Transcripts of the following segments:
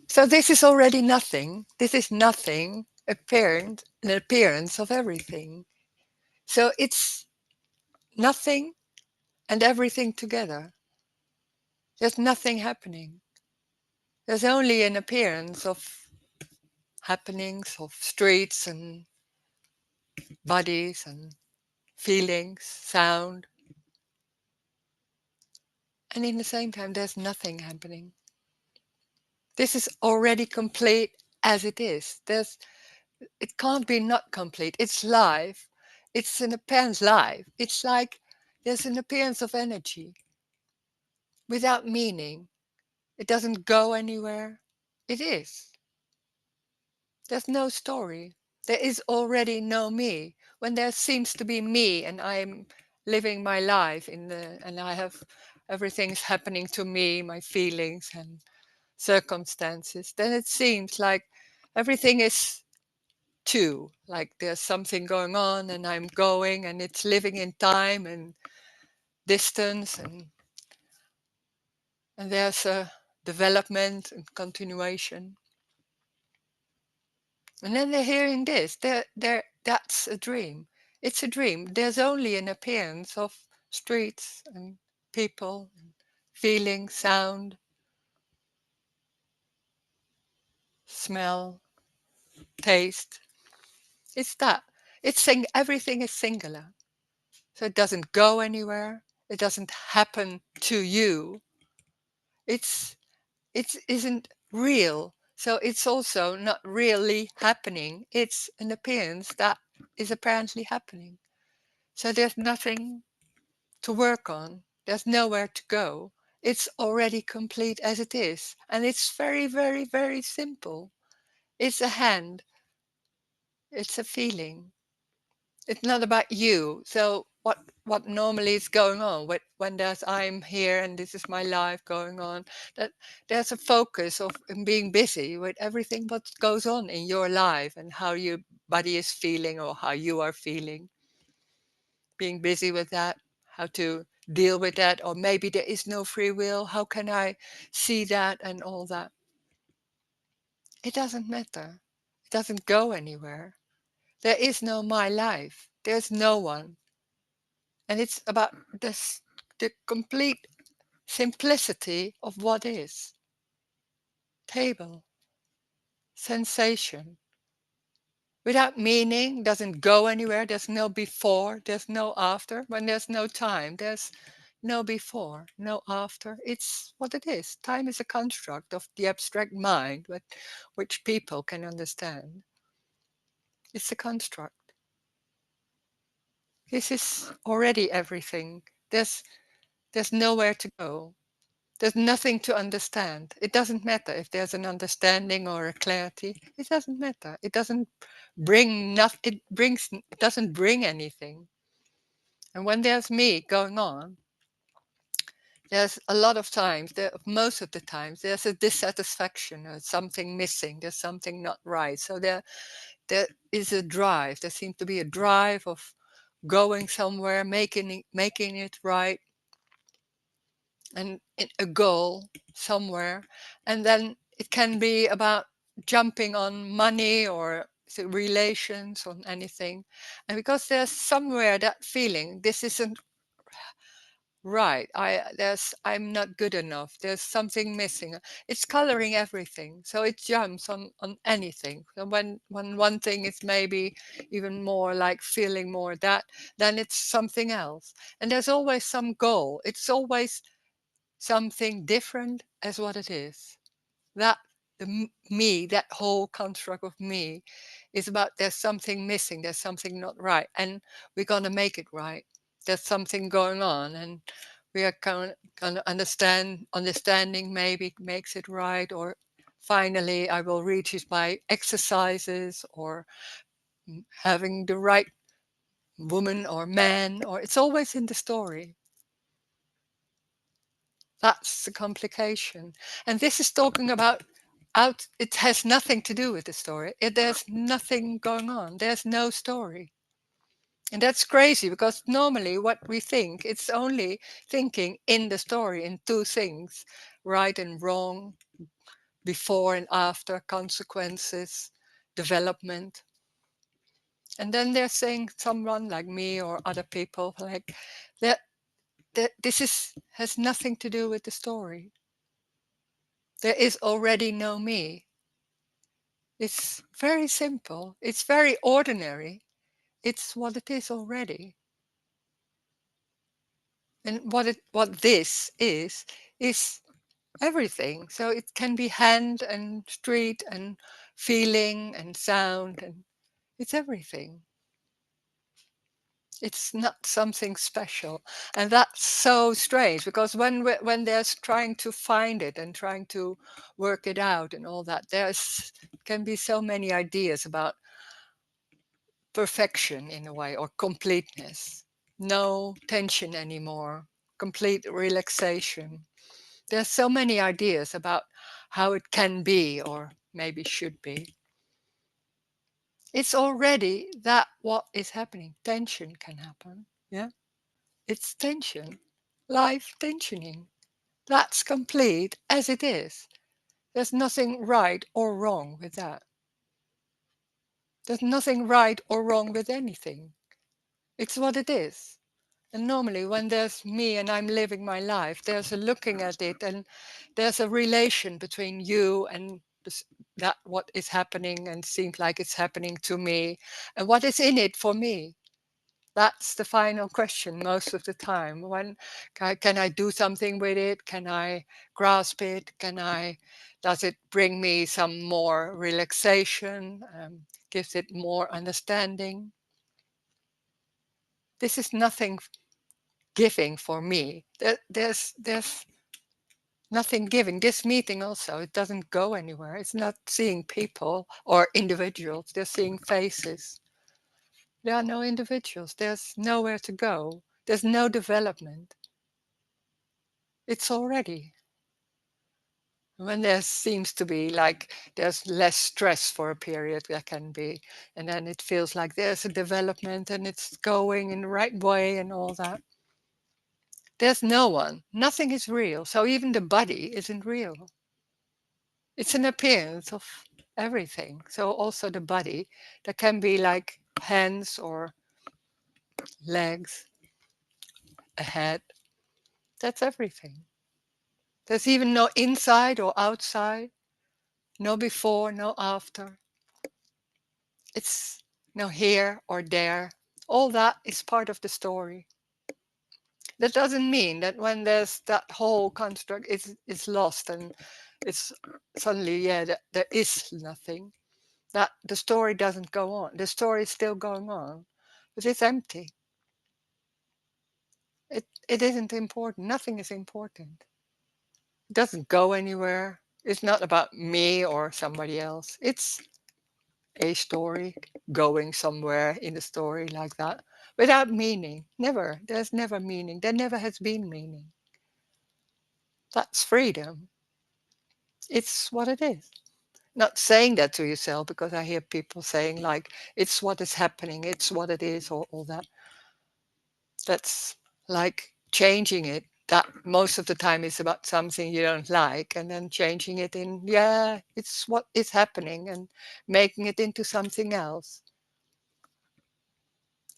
So this is already nothing. This is nothing, apparent, an appearance of everything. So it's nothing and everything together. There's nothing happening. There's only an appearance of happenings, of streets and bodies and feelings, sound. And in the same time, there's nothing happening. This is already complete as it is. It can't be not complete. It's live. It's an appearance live. It's like there's an appearance of energy without meaning. It doesn't go anywhere. It is. There's no story. There is already no me. When there seems to be me and I'm living my life and I have everything's happening to me, my feelings and circumstances, then it seems like everything is two. Like there's something going on and I'm going and it's living in time and distance and there's a development and continuation. And then they're hearing this. That's a dream. It's a dream. There's only an appearance of streets and people, and feeling, sound, smell, taste. It's that. Everything is singular. So it doesn't go anywhere. It doesn't happen to you. It's it isn't real. So it's also not really happening. It's an appearance that is apparently happening. So there's nothing to work on. There's nowhere to go. It's already complete as it is. And it's very, very, very simple. It's a hand, it's a feeling. It's not about you. So what normally is going on when there's I'm here and this is my life going on, that there's a focus of being busy with everything what goes on in your life and how your body is feeling or how you are feeling, being busy with that, how to deal with that, or maybe there is no free will, how can I see that and all that. It doesn't matter. It doesn't go anywhere. There is no my life. There's no one. And it's about this, the complete simplicity of what is. Table, sensation, without meaning, doesn't go anywhere. There's no before, there's no after. When there's no time, there's no before, no after. It's what it is. Time is a construct of the abstract mind, which people can understand. It's a construct. This is already everything. There's nowhere to go. There's nothing to understand. It doesn't matter if there's an understanding or a clarity. It doesn't matter. It doesn't bring nothing. It doesn't bring anything. And when there's me going on, there's a lot of times, most of the times, there's a dissatisfaction or something missing. There's something not right. So there is a drive. There seems to be a drive of going somewhere, making it right, and a goal somewhere. And then it can be about jumping on money or relations on anything. And because there's somewhere that feeling, this isn't right. I'm not good enough. There's something missing. It's coloring everything. So it jumps on anything. And when one thing is maybe even more like feeling more that, then it's something else. And there's always some goal. It's always something different as what it is. That me, that whole construct of me, is about there's something missing, there's something not right, and we're gonna make it right. There's something going on, and we are gonna understanding maybe makes it right, or finally I will reach it by exercises or having the right woman or man, or it's always in the story. That's the complication. And this is talking about out, it has nothing to do with the story. There's nothing going on. There's no story. And that's crazy because normally what we think, it's only thinking in the story in two things, right and wrong, before and after, consequences, development. And then they're saying someone like me or other people like that, this has nothing to do with the story. There is already no me. It's very simple. It's very ordinary. It's what it is already. And what this is everything. So it can be hand and street and feeling and sound, and it's everything. It's not something special. And that's so strange, because when there's trying to find it and trying to work it out and all that, there's can be so many ideas about perfection in a way, or completeness. No tension anymore, complete relaxation. There's so many ideas about how it can be or maybe should be. It's already that what is happening. Tension can happen. Yeah. It's tension. Life tensioning. That's complete as it is. There's nothing right or wrong with that. There's nothing right or wrong with anything. It's what it is. And normally, when there's me and I'm living my life, there's a looking at it, and there's a relation between you and that what is happening and seems like it's happening to me, and what is in it for me. That's the final question most of the time. When can I do something with it? Can I grasp it? Does it bring me some more relaxation? Gives it more understanding? This is nothing giving for me. There's nothing giving. This meeting also, it doesn't go anywhere. It's not seeing people or individuals. They're seeing faces. There are no individuals. There's nowhere to go. There's no development. It's already. When there seems to be like there's less stress for a period, there can be, and then it feels like there's a development and it's going in the right way and all that. There's no one. Nothing is real. So even the body isn't real. It's an appearance of everything. So also the body, there can be like hands or legs, a head. That's everything. There's even no inside or outside, no before, no after. It's no here or there. All that is part of the story. That doesn't mean that when there's that whole construct is lost and it's suddenly, yeah, there is nothing. That the story doesn't go on. The story is still going on, but it's empty. It isn't important. Nothing is important. It doesn't go anywhere. It's not about me or somebody else. It's a story going somewhere in the story like that without meaning. Never. There's never meaning. There never has been meaning. That's freedom. It's what it is. Not saying that to yourself, because I hear people saying like it's what is happening, it's what it is, or all that. That's like changing it. That most of the time is about something you don't like, and then changing it in, yeah, it's what is happening, and making it into something else.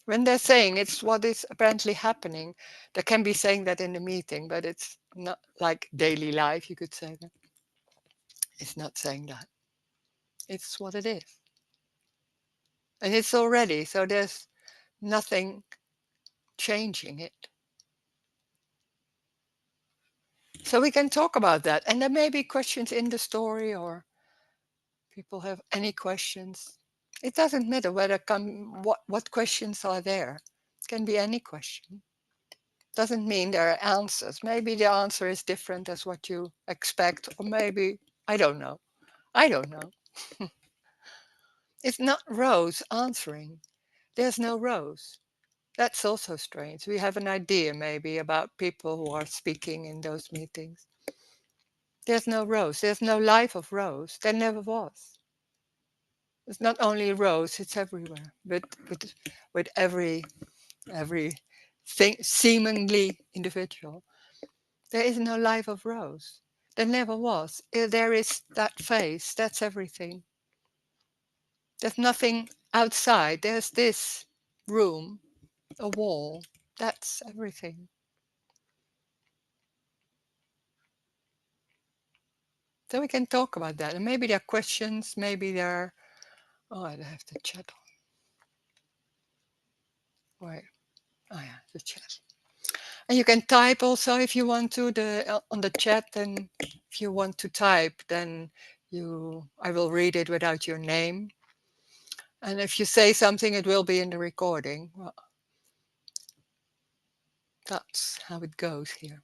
When they're saying it's what is apparently happening, they can be saying that in the meeting, but it's not like daily life, you could say that. It's not saying that. It's what it is. And it's already, so there's nothing changing it. So we can talk about that. And there may be questions in the story, or people have any questions. It doesn't matter what questions are there. It can be any question. Doesn't mean there are answers. Maybe the answer is different as what you expect, or maybe, I don't know. I don't know. It's not Rose answering. There's no Rose. That's also strange. We have an idea maybe about people who are speaking in those meetings. There's no Rose. There's no life of Rose. There never was. It's not only Rose, it's everywhere. But with every thing seemingly individual. There is no life of Rose. There never was. There is that face. That's everything. There's nothing outside. There's this room, a wall. That's everything. So we can talk about that. And maybe there are questions. Maybe there are... Oh, I have the chat on. Wait. Oh, yeah, the chat. And you can type also if you want to on the chat. And if you want to type, then I will read it without your name. And if you say something, it will be in the recording. Well, that's how it goes here.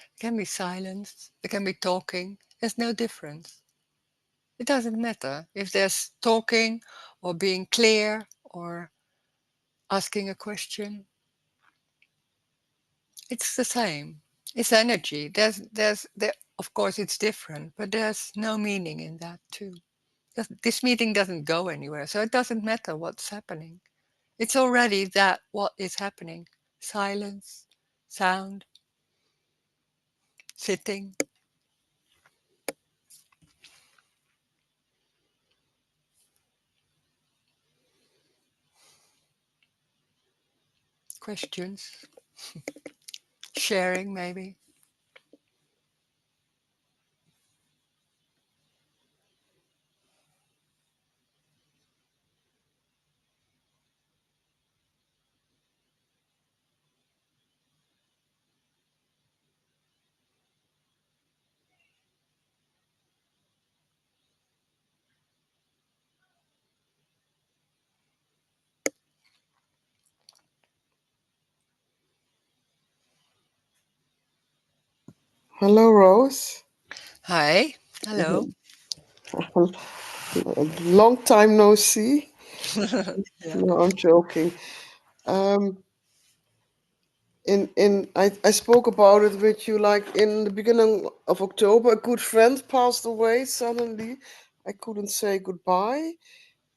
It can be silence. It can be talking. There's no difference. It doesn't matter if there's talking or being clear or asking a question. It's the same. It's energy. There. Of course, it's different, but there's no meaning in that too. This meeting doesn't go anywhere, so it doesn't matter what's happening. It's already that what is happening. Silence, sound, sitting, questions, sharing maybe. Hello, Rose. Hi, hello. Long time no see. Yeah. No, I'm joking. Um, I spoke about it with you like in the beginning of October. A good friend passed away suddenly. I couldn't say goodbye,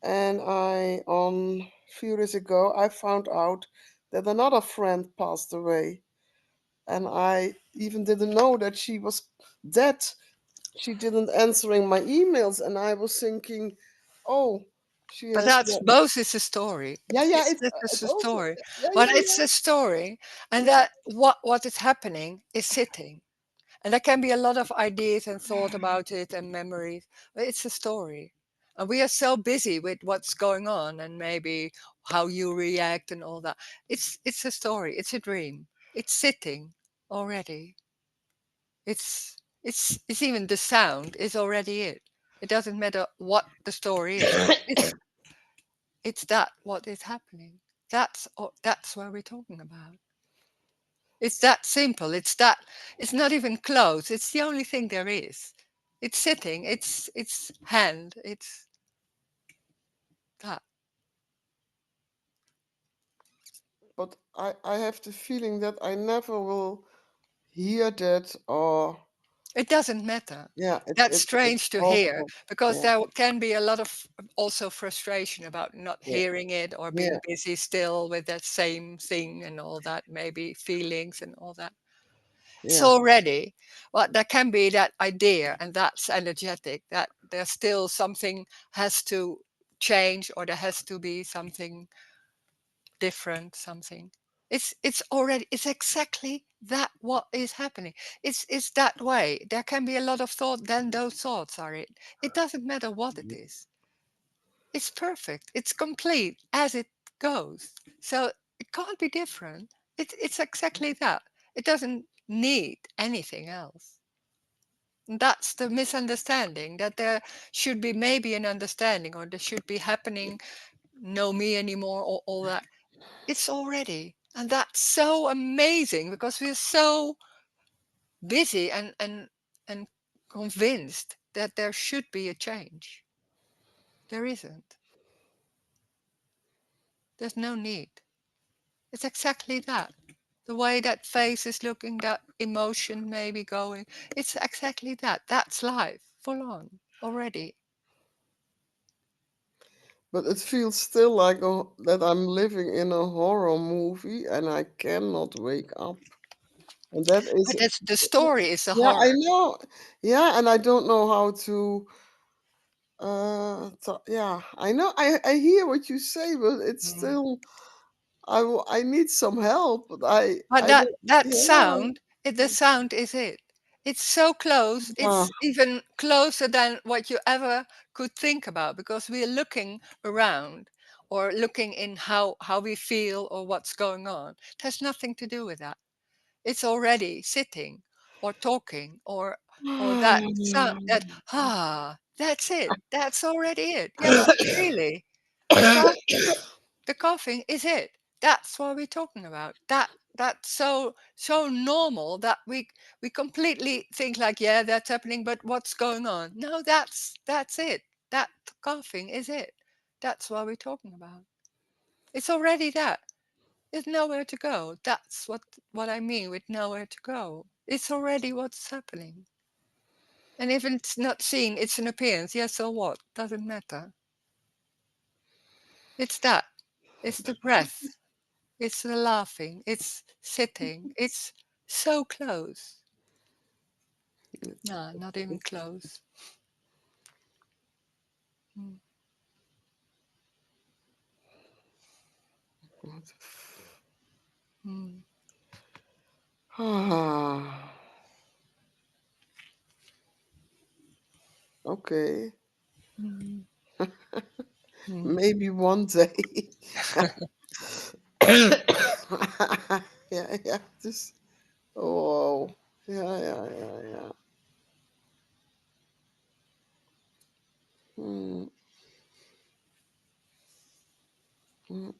and on a few years ago I found out that another friend passed away, and I even didn't know that she was dead. She didn't answering my emails, and I was thinking, oh, she But has. that's both is a story. Yeah, yeah, It's just it's a also, story. yeah, But yeah, it's a story. And yeah. that what is happening is sitting. And there can be a lot of ideas and thought about it and memories. But it's a story. And we are so busy with what's going on and maybe how you react and all that. It's a story. It's a dream. It's sitting already. It's even the sound is already it. It doesn't matter what the story is. It's that what is happening. That's what we're talking about. It's that simple. It's not even close. It's the only thing there is. It's sitting, it's hand, it's that. But I have the feeling that I never will hear that, or It doesn't matter. yeah, That's it's strange to hear awful. because Yeah, there can be a lot of also frustration about not yeah, hearing it or yeah, being busy still with that same thing and all that, maybe feelings and all that. It's yeah. already, but there can be that idea, and that's energetic, that there's still something has to change or there has to be something different, something. It's already it's exactly that what is happening. It's that way. There can be a lot of thought, then those thoughts are it. It doesn't matter what it is. It's perfect. It's complete as it goes. So it can't be different. It's exactly that. It doesn't need anything else. That's the misunderstanding, that there should be maybe an understanding or there should be happening no me anymore or all that. It's already. And that's so amazing because we're so busy and convinced that there should be a change. There isn't. There's no need. It's exactly that. The way that face is looking, that emotion maybe going, it's exactly that. That's life, full on, already. But it feels still like that I'm living in a horror movie and I cannot wake up. And that is, But that's the story is a yeah, I horror. know. Yeah, and I don't know how to. Yeah, I know. I hear what you say, but it's Mm. still. I need some help. But But I don't. that Yeah. sound, the sound is it. It's so close. Ah, It's even closer than what you ever could think about because we're looking around or looking in how we feel or what's going on. It has nothing to do with that. It's already sitting or talking or that sound that that's it. That's already it. Yes, really. The cough the coughing is it. That's what we're talking about. That's so normal that we completely think like, yeah, that's happening, but what's going on? No, that's it. That coughing is it. That's what we're talking about. It's already that. There's nowhere to go. That's what I mean with nowhere to go. It's already what's happening. And if it's not seen, it's an appearance. Yes, so what? Doesn't matter. It's that. It's the breath. It's the laughing. It's sitting. It's so close. No, not even close. Mm, mm, ah, okay. mm, mm. Maybe one day. Yeah, yeah. Just oh, yeah, yeah, yeah, yeah. Mm, mm,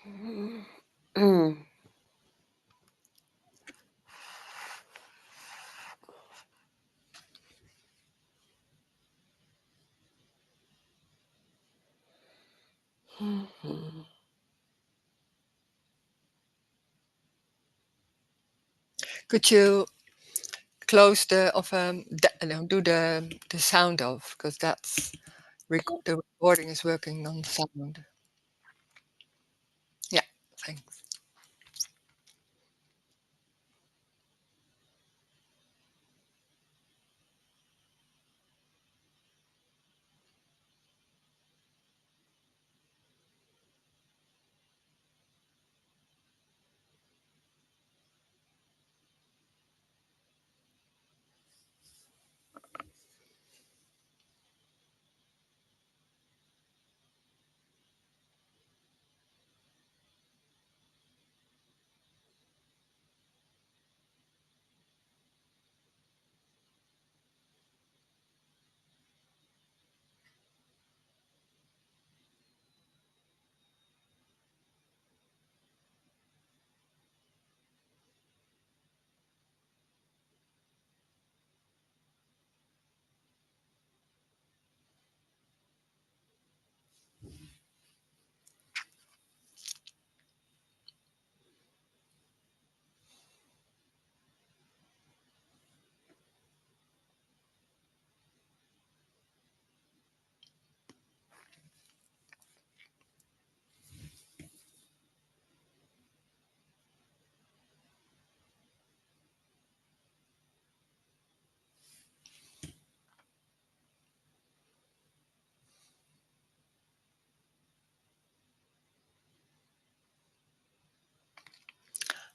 mm, mm. Could you close the of no, do the sound off because that's the recording is working on sound. Yeah, thanks.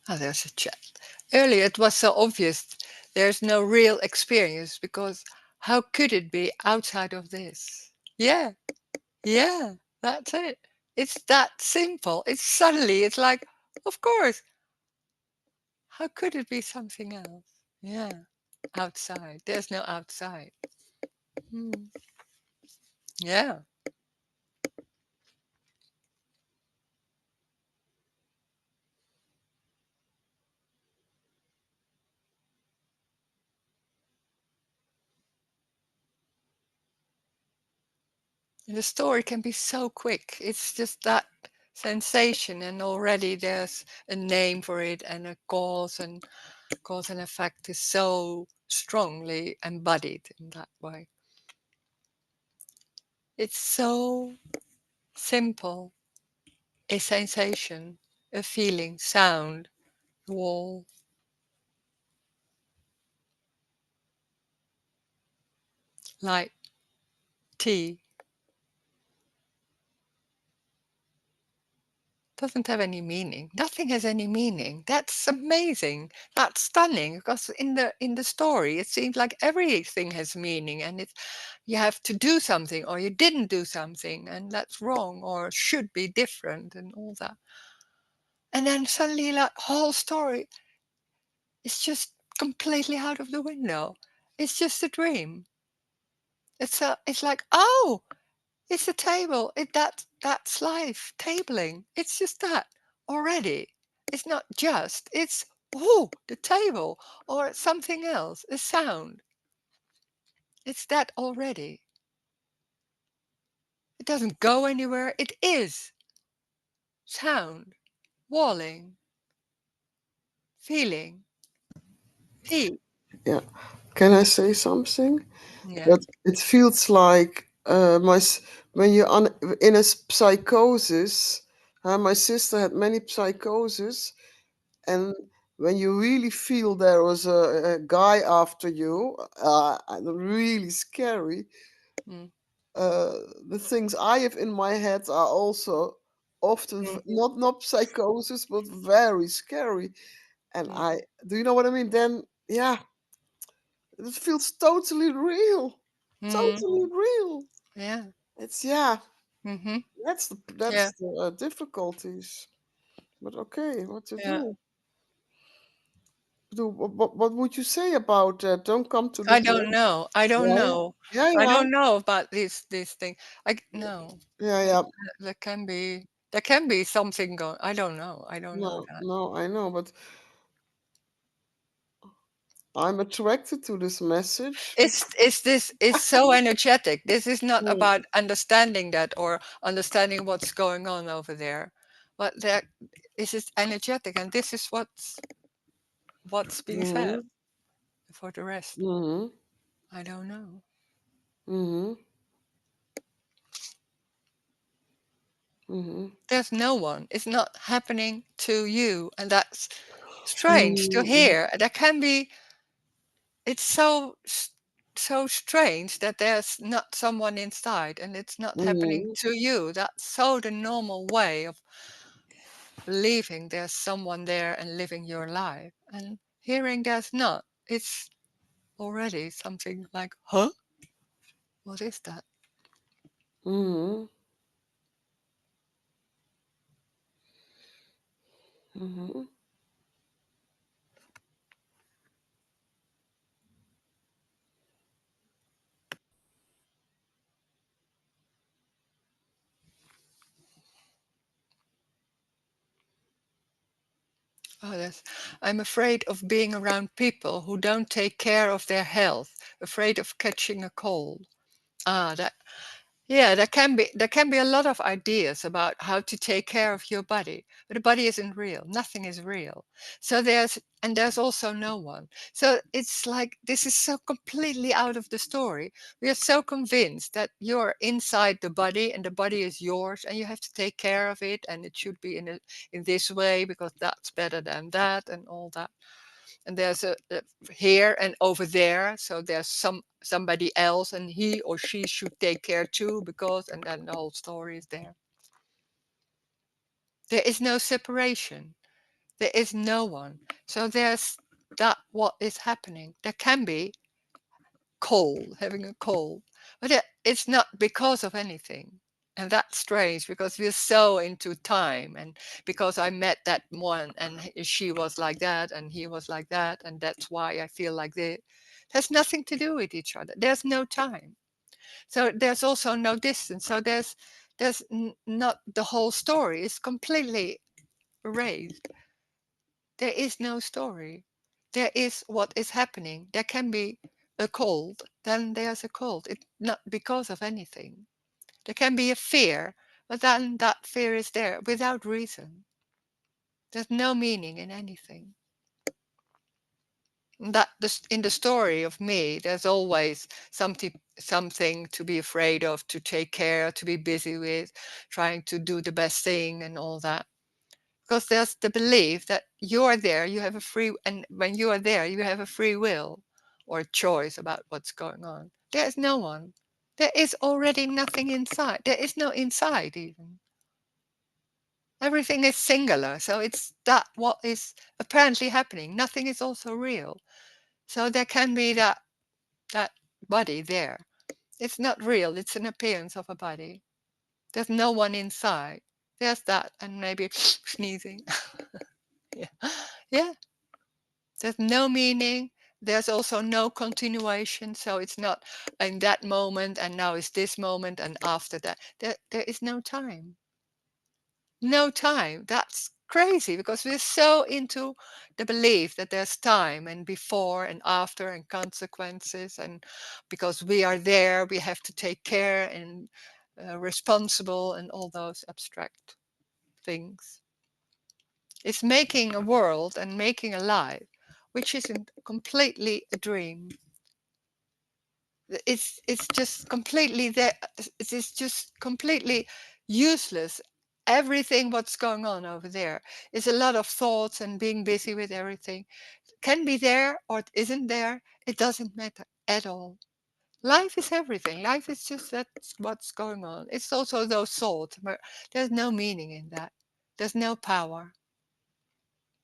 Oh, there's a chat. Earlier, it was so obvious there's no real experience because how could it be outside of this? Yeah, yeah, that's it. It's that simple. It's suddenly, it's like, of course, how could it be something else? Yeah, outside. There's no outside. Hmm. Yeah. And the story can be so quick. It's just that sensation, and already there's a name for it, and a cause and effect is so strongly embodied in that way. It's so simple. A sensation, a feeling, sound, wall, light, tea. Doesn't have any meaning. Nothing has any meaning. That's amazing. That's stunning because in the story it seems like everything has meaning, and it's you have to do something or you didn't do something and that's wrong or should be different and all that. And then suddenly that whole story is just completely out of the window. It's just a dream. It's like, oh, it's a table. That's life. Tabling. It's just that already. It's not just. It's oh the table or something else. A sound. It's that already. It doesn't go anywhere. It is sound, walling, feeling, heat. Yeah. Can I say something? Yeah. That it feels like when you're in a psychosis. My sister had many psychoses, and when you really feel there was a guy after you, and really scary. Mm, Uh, the things I have in my head are also often mhm, not psychosis, but very scary. And mm, I do you know what I mean? Then yeah, it feels totally real, mm, totally real. yeah. It's yeah, Hmm. that's Yeah. the difficulties. But okay, what to Yeah. do? What would you say about that? Don't come to the I don't point. know. I don't Yeah, know. yeah, I yeah, don't know about this thing. I no. yeah, But yeah. there can be something going. I don't know. I don't know No, that. no, I know, but I'm attracted to this message. It's this is so energetic. This is not Mm, about understanding that or understanding what's going on over there, but there this is energetic, and this is what's being said. mhm, For the rest, mhm, I don't know. mhm, mhm, There's no one. It's not happening to you, and that's strange to mhm, hear. There can be. It's so strange that there's not someone inside, and it's not happening mhm, to you. That's so the normal way of believing there's someone there and living your life, and hearing there's not. It's already something like, huh? What is that? mhm, mhm. Oh, that's, I'm afraid of being around people who don't take care of their health, afraid of catching a cold. Ah, that yeah, there can be a lot of ideas about how to take care of your body, but the body isn't real. Nothing is real. So there's also no one. So it's like this is so completely out of the story. We are so convinced that you're inside the body and the body is yours and you have to take care of it and it should be in this way because that's better than that and all that. And there's a here and over there, so there's somebody else and he or she should take care too because and then the whole story is there. There is no separation. There is no one. So there's that what is happening. There can be cold, having a cold, but it's not because of anything. And that's strange because we're so into time, and because I met that one and she was like that and he was like that, and that's why I feel like this. It has nothing to do with each other. There's no time. So there's also no distance. So not the whole story is completely erased. There is no story. There is what is happening. There can be a cold, then there's a cold. It's not because of anything. There can be a fear, but then that fear is there without reason. There's no meaning in anything. That in the story of me, there's always something to be afraid of, to take care, to be busy with, trying to do the best thing and all that. Because there's the belief that you are there, you have a free, and when you are there, you have a free will or a choice about what's going on. There is no one. There is already nothing inside. There is no inside even. Everything is singular. So it's that what is apparently happening. Nothing is also real. So there can be that body there. It's not real. It's an appearance of a body. There's no one inside. There's that, and maybe sneezing. Yeah. Yeah. There's no meaning. There's also no continuation. So it's not in that moment and now it's this moment and after that. There is no time. No time. That's crazy because we're so into the belief that there's time and before and after and consequences. And because we are there, we have to take care and responsible and all those abstract things. It's making a world and making a life which isn't completely a dream. It's just completely there. It's just completely useless. Everything what's going on over there is a lot of thoughts and being busy with everything. Can be there or it isn't there. It doesn't matter at all. Life is everything. Life is just that's what's going on. It's also those thoughts, but there's no meaning in that. There's no power.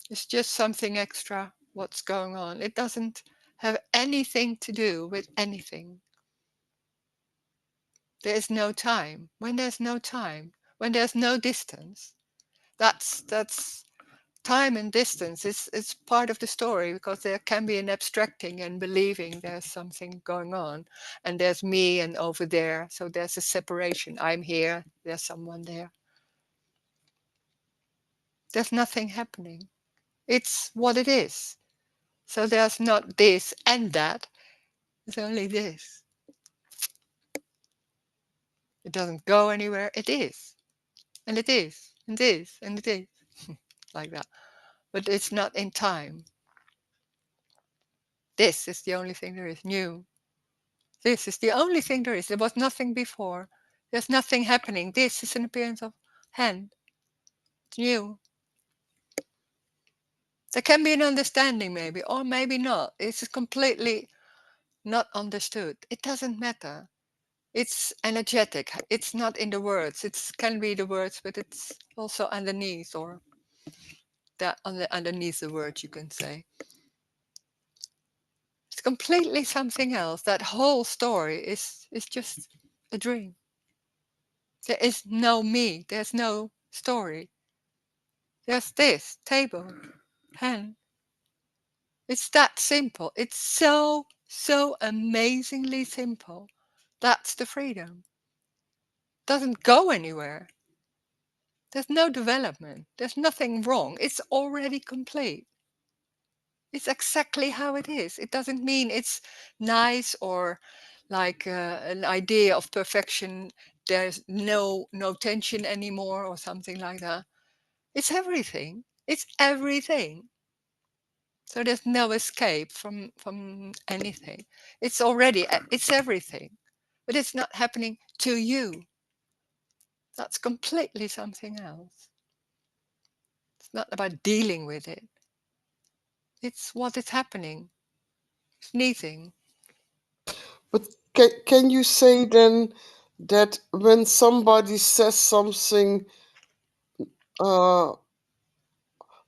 It's just something extra what's going on. It doesn't have anything to do with anything. There is no time. When there's no time, when there's no distance, that's time and distance is part of the story because there can be an abstracting and believing there's something going on and there's me and over there. So there's a separation. I'm here, there's someone there. There's nothing happening. It's what it is. So there's not this and that. It's only this. It doesn't go anywhere. It is. And it is. And it is. And it is. Like that. But it's not in time. This is the only thing there is new. This is the only thing there is. There was nothing before. There's nothing happening. This is an appearance of hand. It's new. There can be an understanding maybe, or maybe not. It's completely not understood. It doesn't matter. It's energetic. It's not in the words. It can be the words, but it's also underneath, or that underneath the words, you can say. It's completely something else. That whole story is just a dream. There is no me. There's no story. There's this table, pen. It's that simple. It's so amazingly simple. That's the freedom. Doesn't go anywhere. There's no development. There's nothing wrong. It's already complete. It's exactly how it is. It doesn't mean it's nice or like an idea of perfection. There's no tension anymore or something like that. It's everything. It's everything. So there's no escape from anything. It's already it's everything. But it's not happening to you. That's completely something else. It's not about dealing with it. It's what is happening. Sneezing. But can you say then that when somebody says something uh,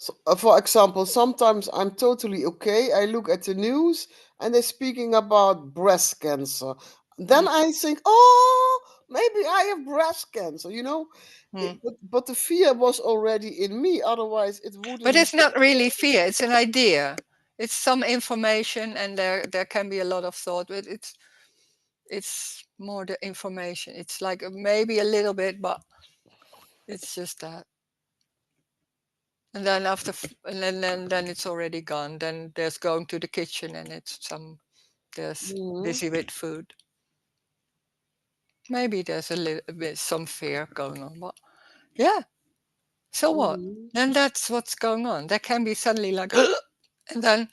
So, for example, sometimes I'm totally okay. I look at the news and they're speaking about breast cancer. Then Mm, I think, oh, maybe I have breast cancer, you know? mm. But the fear was already in me, otherwise, it But wouldn't. it's not really fear, it's an idea. It's some information, and there can be a lot of thought, but it's more the information. It's like maybe a little bit, but it's just that. And then then it's already gone. Then there's going to the kitchen, and there's Mhm, busy with food. Maybe there's a little bit some fear going on, but yeah. So what? mhm, Then that's what's going on. There can be suddenly like, and then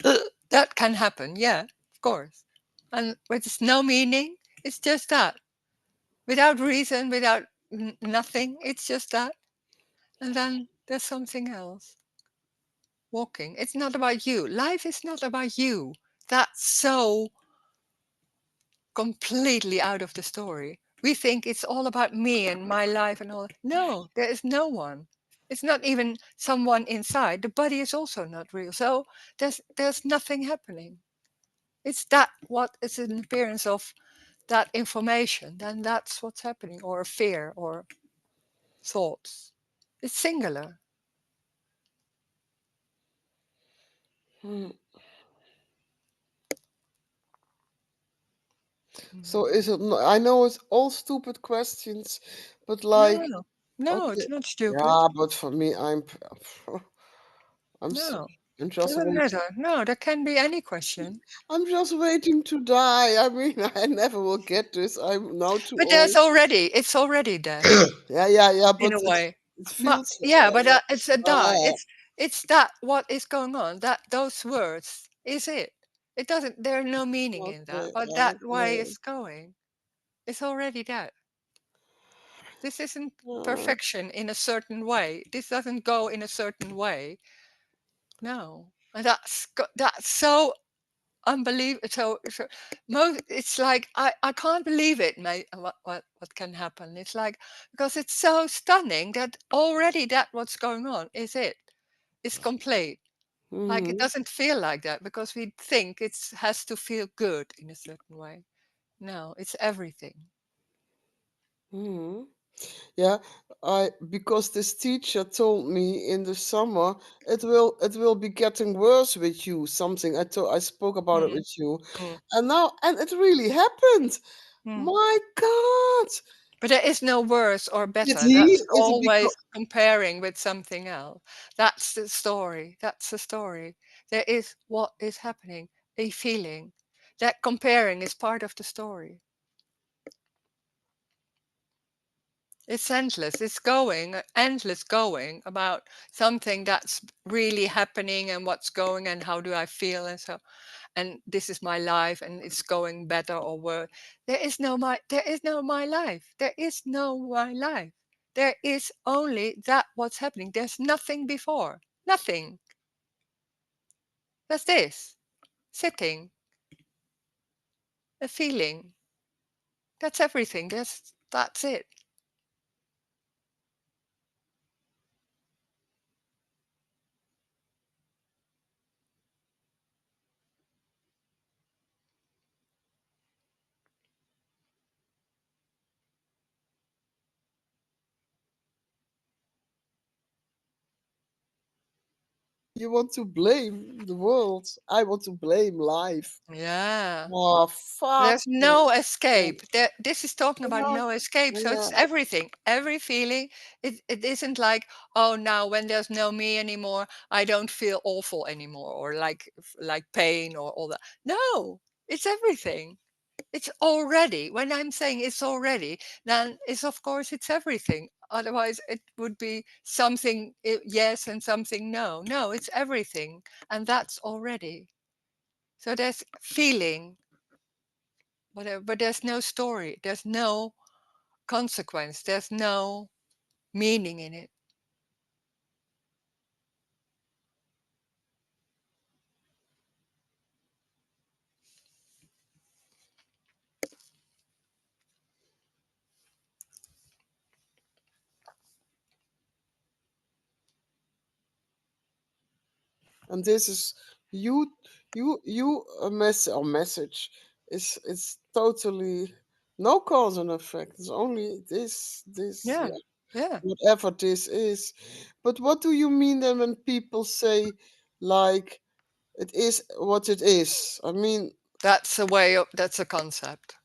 that can happen. Yeah, of course. And with no meaning, it's just that, without reason, without nothing. It's just that, and then there's something else. Walking. It's not about you. Life is not about you. That's so completely out of the story. We think it's all about me and my life and all. No, there is no one. It's not even someone inside. The body is also not real. So there's nothing happening. It's that what is an appearance of that information, then that's what's happening, or fear or thoughts. It's singular. mhm. Mm. So is it? I know it's all stupid questions, but like, No, no, okay, it's not stupid. yeah, but for me, I'm s- No, I'm just doesn't waiting. matter. No, there can be any question. I'm just waiting to die. I mean, I never will get this. I'm now too But there's old. already, it's already death Yeah, yeah, yeah. in But a way. it But feels yeah, but it's a die. ah, It's that what is going on. That those words is it. It doesn't. There's no meaning in that. okay, But that way okay. it's going. It's already that. This isn't Uh, perfection in a certain way. This doesn't go in a certain way. No, and that's so unbelievable. So most, it's like I can't believe it. What can happen? It's like because it's so stunning that already that what's going on is it. It's complete. Like it mhm, doesn't feel like that because we think it has to feel good in a certain way. No, it's everything. mhm. Yeah, I because this teacher told me in the summer it will be getting worse with you. Something I spoke about it Mm, with you, mm, and now and it really happened. mm. My God! But there is no worse or It's better. he. That's It's because always comparing with something else. That's the story. That's the story. There is what is happening, a feeling. That comparing is part of the story. It's endless. It's going, endless going about something that's really happening and what's going and how do I feel and so and this is my life and it's going better or worse. There is no my life. There is no my life. There is only that what's happening. There's nothing before. Nothing. That's this. Sitting, a feeling. That's everything. That's it. you want to blame the world. I want to blame life. Yeah. Oh fuck! There's no escape. This is talking about Yeah, no escape. So yeah. it's everything, every feeling. It isn't like, oh, now when there's no me anymore, I don't feel awful anymore or like pain or all that. No, it's everything. It's already, when I'm saying it's already, then it's of course it's everything. Otherwise, it would be something yes and something no. No, it's everything. And that's already. So there's feeling, whatever, but there's no story, there's no consequence, there's no meaning in it. and this is you, you a message is totally no cause and effect. It's only this, Yeah, yeah, yeah. whatever this is. But what do you mean then when people say like it is what it is? I mean, That's a way of, that's a concept.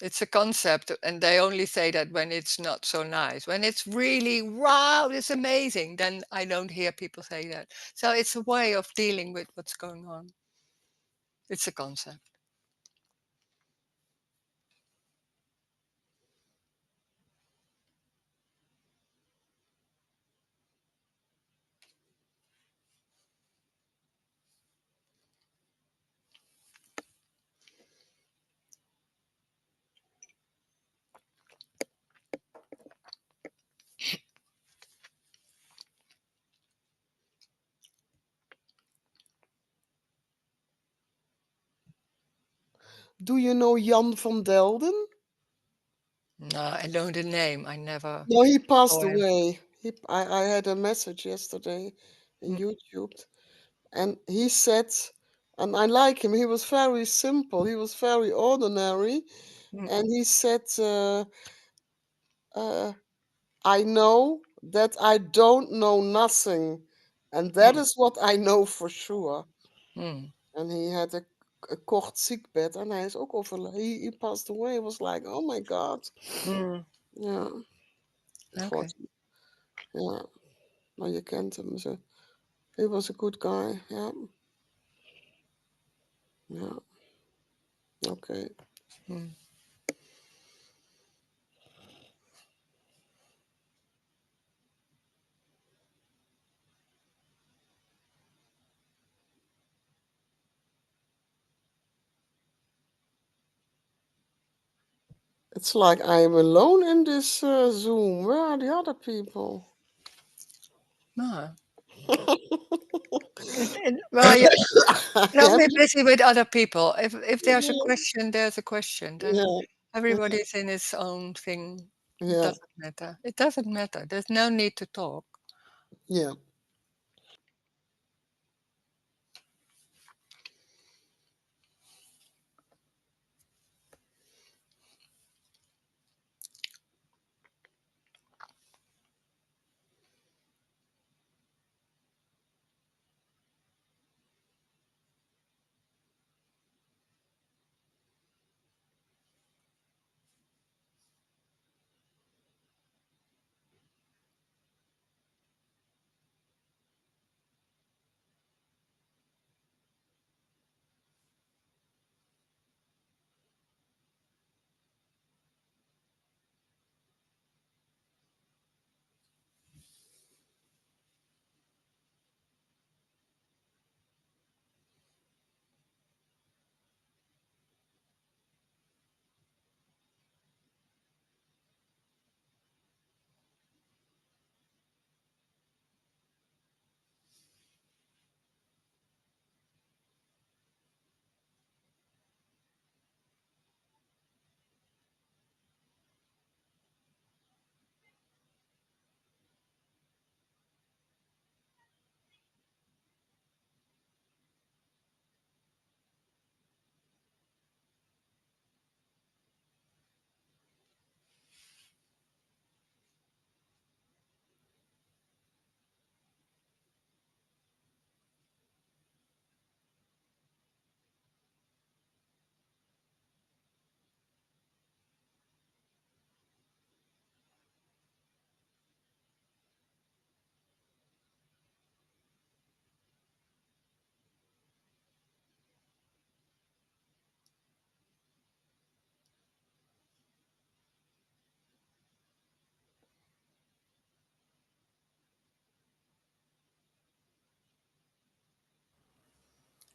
It's a concept, and they only say that when it's not so nice. When it's really, wow, it's amazing, then I don't hear people say that. So it's a way of dealing with what's going on. It's a concept. do you know Jan van Delden? No, I know the name. I never No, he saw passed him. away. I had a message yesterday in Mm, YouTube, and he said, and I like him. He was very simple. He was very ordinary, mm, and he said, uh, "I know that I don't know nothing, and that mm, is what I know for sure." mm, And he had a kort ziekbed, en hij is ook overleden. He passed away. It was like, oh my God. mm. Ja, Okay. God. Ja, maar je kent hem. He was a good guy. Yeah, yeah. Okay. Mm. It's like I am alone in this Zoom. Where are the other people? No. Well, yeah, don't Yeah, be busy with other people. If there's a question, there's a question. Then yeah, yeah, everybody's in his own thing. It yeah, doesn't matter. It doesn't matter. There's no need to talk. yeah.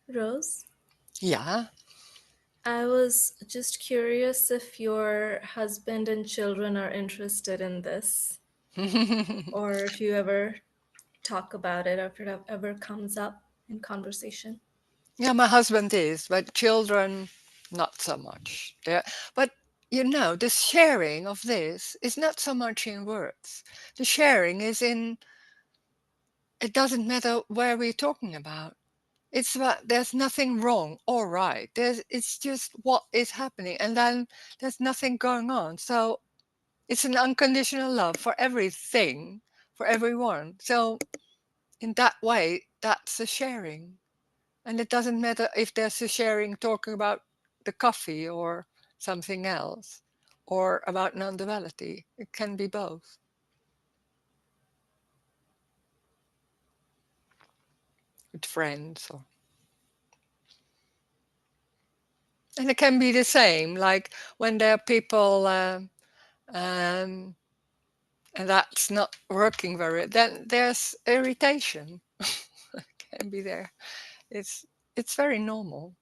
Rose, Yeah. I was just curious if your husband and children are interested in this, or if you ever talk about it, or if it ever comes up in conversation. Yeah, my husband is, but children, not so much. But the sharing of this is not so much in words. The sharing is it doesn't matter where we're talking about. It's about there's nothing wrong or right. It's just what is happening, and then there's nothing going on. So it's an unconditional love for everything, for everyone. So in that way, that's a sharing. And it doesn't matter if there's a sharing talking about the coffee or something else or about non duality. It can be both with friends or. And it can be the same, like when there are people um, and that's not working very, then there's irritation. Can be there. It's it's very normal.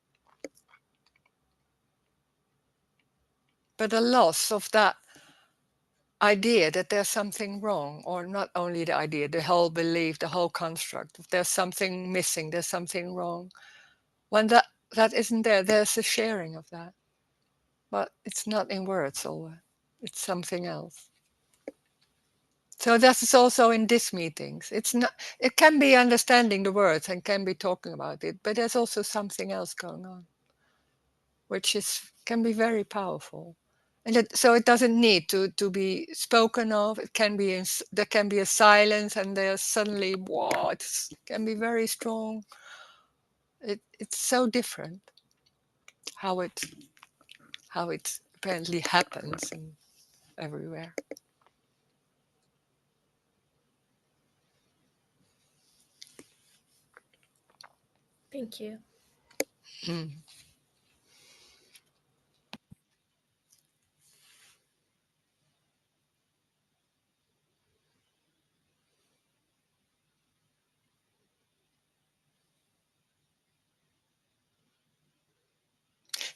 But the loss of that idea that there's something wrong, or not only the idea, the whole belief, the whole construct, if there's something missing, there's something wrong. When that isn't there, there's a sharing of that. But it's not in words always. It's something else. So that is also in these meetings. It's not. It can be understanding the words and can be talking about it, but there's also something else going on, which is can be very powerful. And so it doesn't need to be spoken of. It can be there can be a silence, and there's suddenly wow, it can be very strong. It's so different how it apparently happens and everywhere. Thank you. Mm.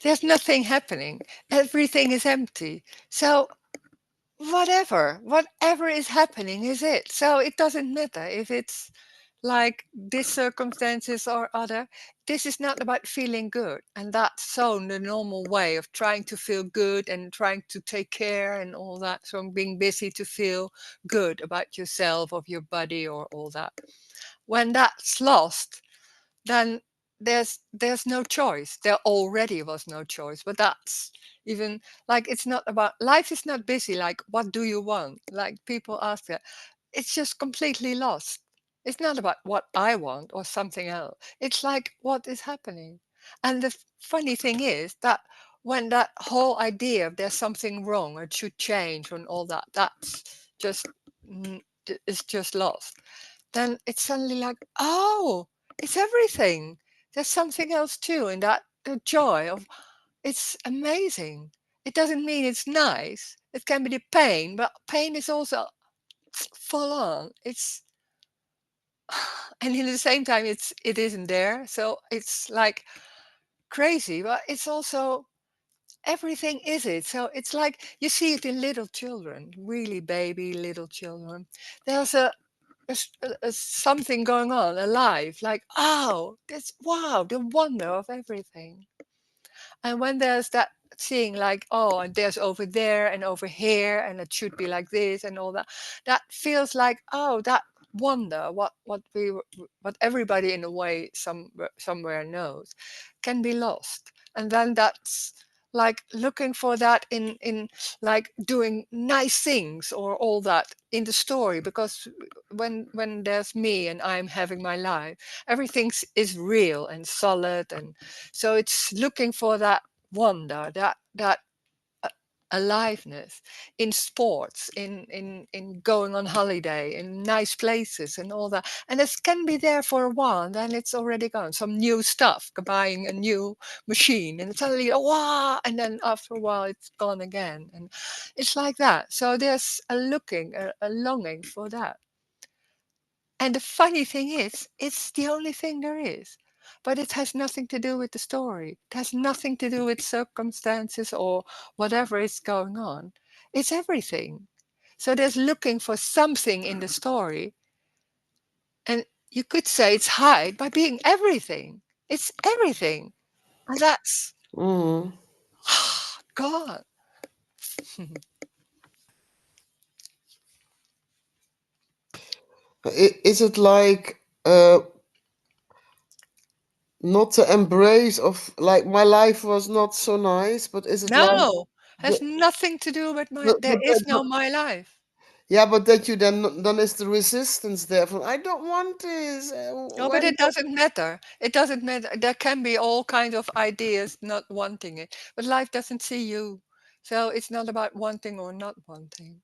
There's nothing happening. Everything is empty. So whatever is happening is it. So it doesn't matter if it's like this circumstances or other. This is not about feeling good, and that's so the normal way of trying to feel good and trying to take care and all that. So being busy to feel good about yourself, of your body, or all that. When that's lost, then there's no choice. There already was no choice, but that's even like it's not about life is not busy like what do you want, like people ask that. It's just completely lost. It's not about what I want or something else. It's like what is happening. And the funny thing is that when that whole idea of there's something wrong or it should change and all that, that's just it's just lost. Then it's suddenly like, oh, it's everything. There's something else too, and that the joy of it's amazing. It doesn't mean it's nice. It can be the pain, but pain is also full on. It's and in the same time it isn't there. So it's like crazy, but it's also everything is it. So it's like you see it in little children, really baby little children. There's something going on alive, like oh that's wow, the wonder of everything. And when there's that seeing like oh and there's over there and over here and it should be like this and all that, that feels like oh that wonder what everybody in a way somewhere knows can be lost. And then that's like looking for that in like doing nice things or all that in the story, because when there's me and I'm having my life, everything is real and solid. And so it's looking for that wonder, that uh, aliveness in sports, in going on holiday in nice places and all that. And it can be there for a while and then it's already gone. Some new stuff, buying a new machine, and suddenly oh, wow, and then after a while it's gone again. And it's like that. So there's a looking, a longing for that. And the funny thing is, it's the only thing there is. But it has nothing to do with the story. It has nothing to do with circumstances or whatever is going on. It's everything. So there's looking for something in the story. And you could say it's hide by being everything. It's everything. And that's Mm. God. Is it like not to embrace of like my life was not so nice, but is it like No, has the, nothing to do with my. but, There but, is no but my life. yeah, but that you then is the resistance there from I don't want this. No, but When it doesn't matter. It doesn't matter. There can be all kinds of ideas not wanting it, but life doesn't see you. So it's not about wanting or not wanting.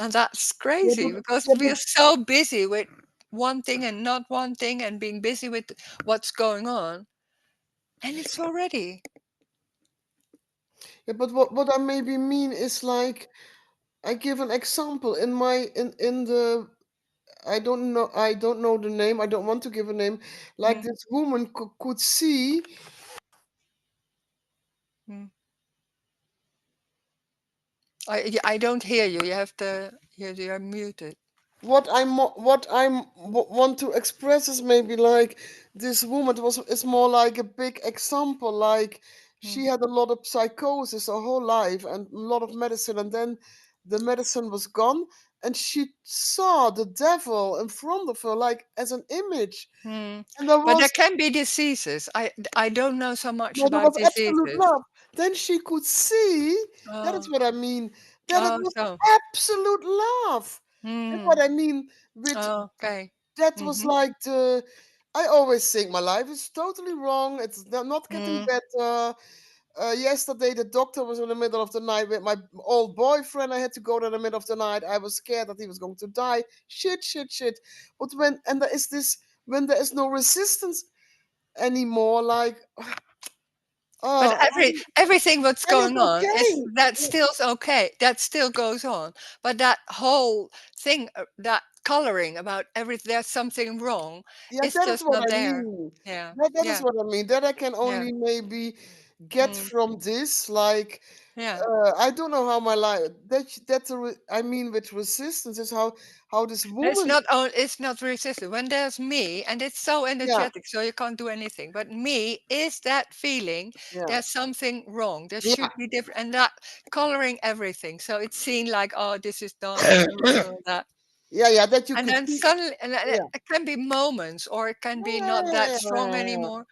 And that's yeah, crazy but, because yeah, we are so busy with wanting and not wanting and being busy with what's going on. And it's already. but what I maybe mean is like I give an example in my in the I don't know the name. I don't want to give a name. Like Mm, this woman could see mm. I don't hear you. You have to. You're muted. what want to express is maybe like this woman was is more like a big example. Like she Mm, had a lot of psychosis her whole life and a lot of medicine, and then the medicine was gone, and she saw the devil in front of her like as an image, mm. and there But there was can be diseases. I don't know so much no, there about was absolute diseases. love. Then she could see, that is Oh, what I mean, that it oh, was so. absolute love. That's what Mm. I mean with Oh, okay. that was Mm-hmm. like the I always think my life is totally wrong. It's not getting Mm, better. Yesterday, the doctor was in the middle of the night with my old boyfriend. I had to go there in the middle of the night. I was scared that he was going to die. Shit, shit, shit. But when there is no resistance anymore, like but oh, everything what's then it's going on is okay. that still's okay. That still goes on. But that whole thing, that coloring about everything, there's something wrong, Yeah, it's that is just what not I there. mean. Yeah, That is yeah, what I mean. That I can yeah, only maybe get mm, from this. Like, yeah. I don't know how my life. That's I mean with resistance is how this It's woman. not only, it's not resistant. When there's me, and it's so Yeah, energetic, so you can't do anything. But me is that feeling yeah, there's something wrong. There yeah, should be different, and that coloring everything. So it's seen like, oh, this is done, this is that. yeah, yeah. That you And could then see. suddenly, and Yeah, it can be moments, or it can be not that yeah, strong yeah, anymore.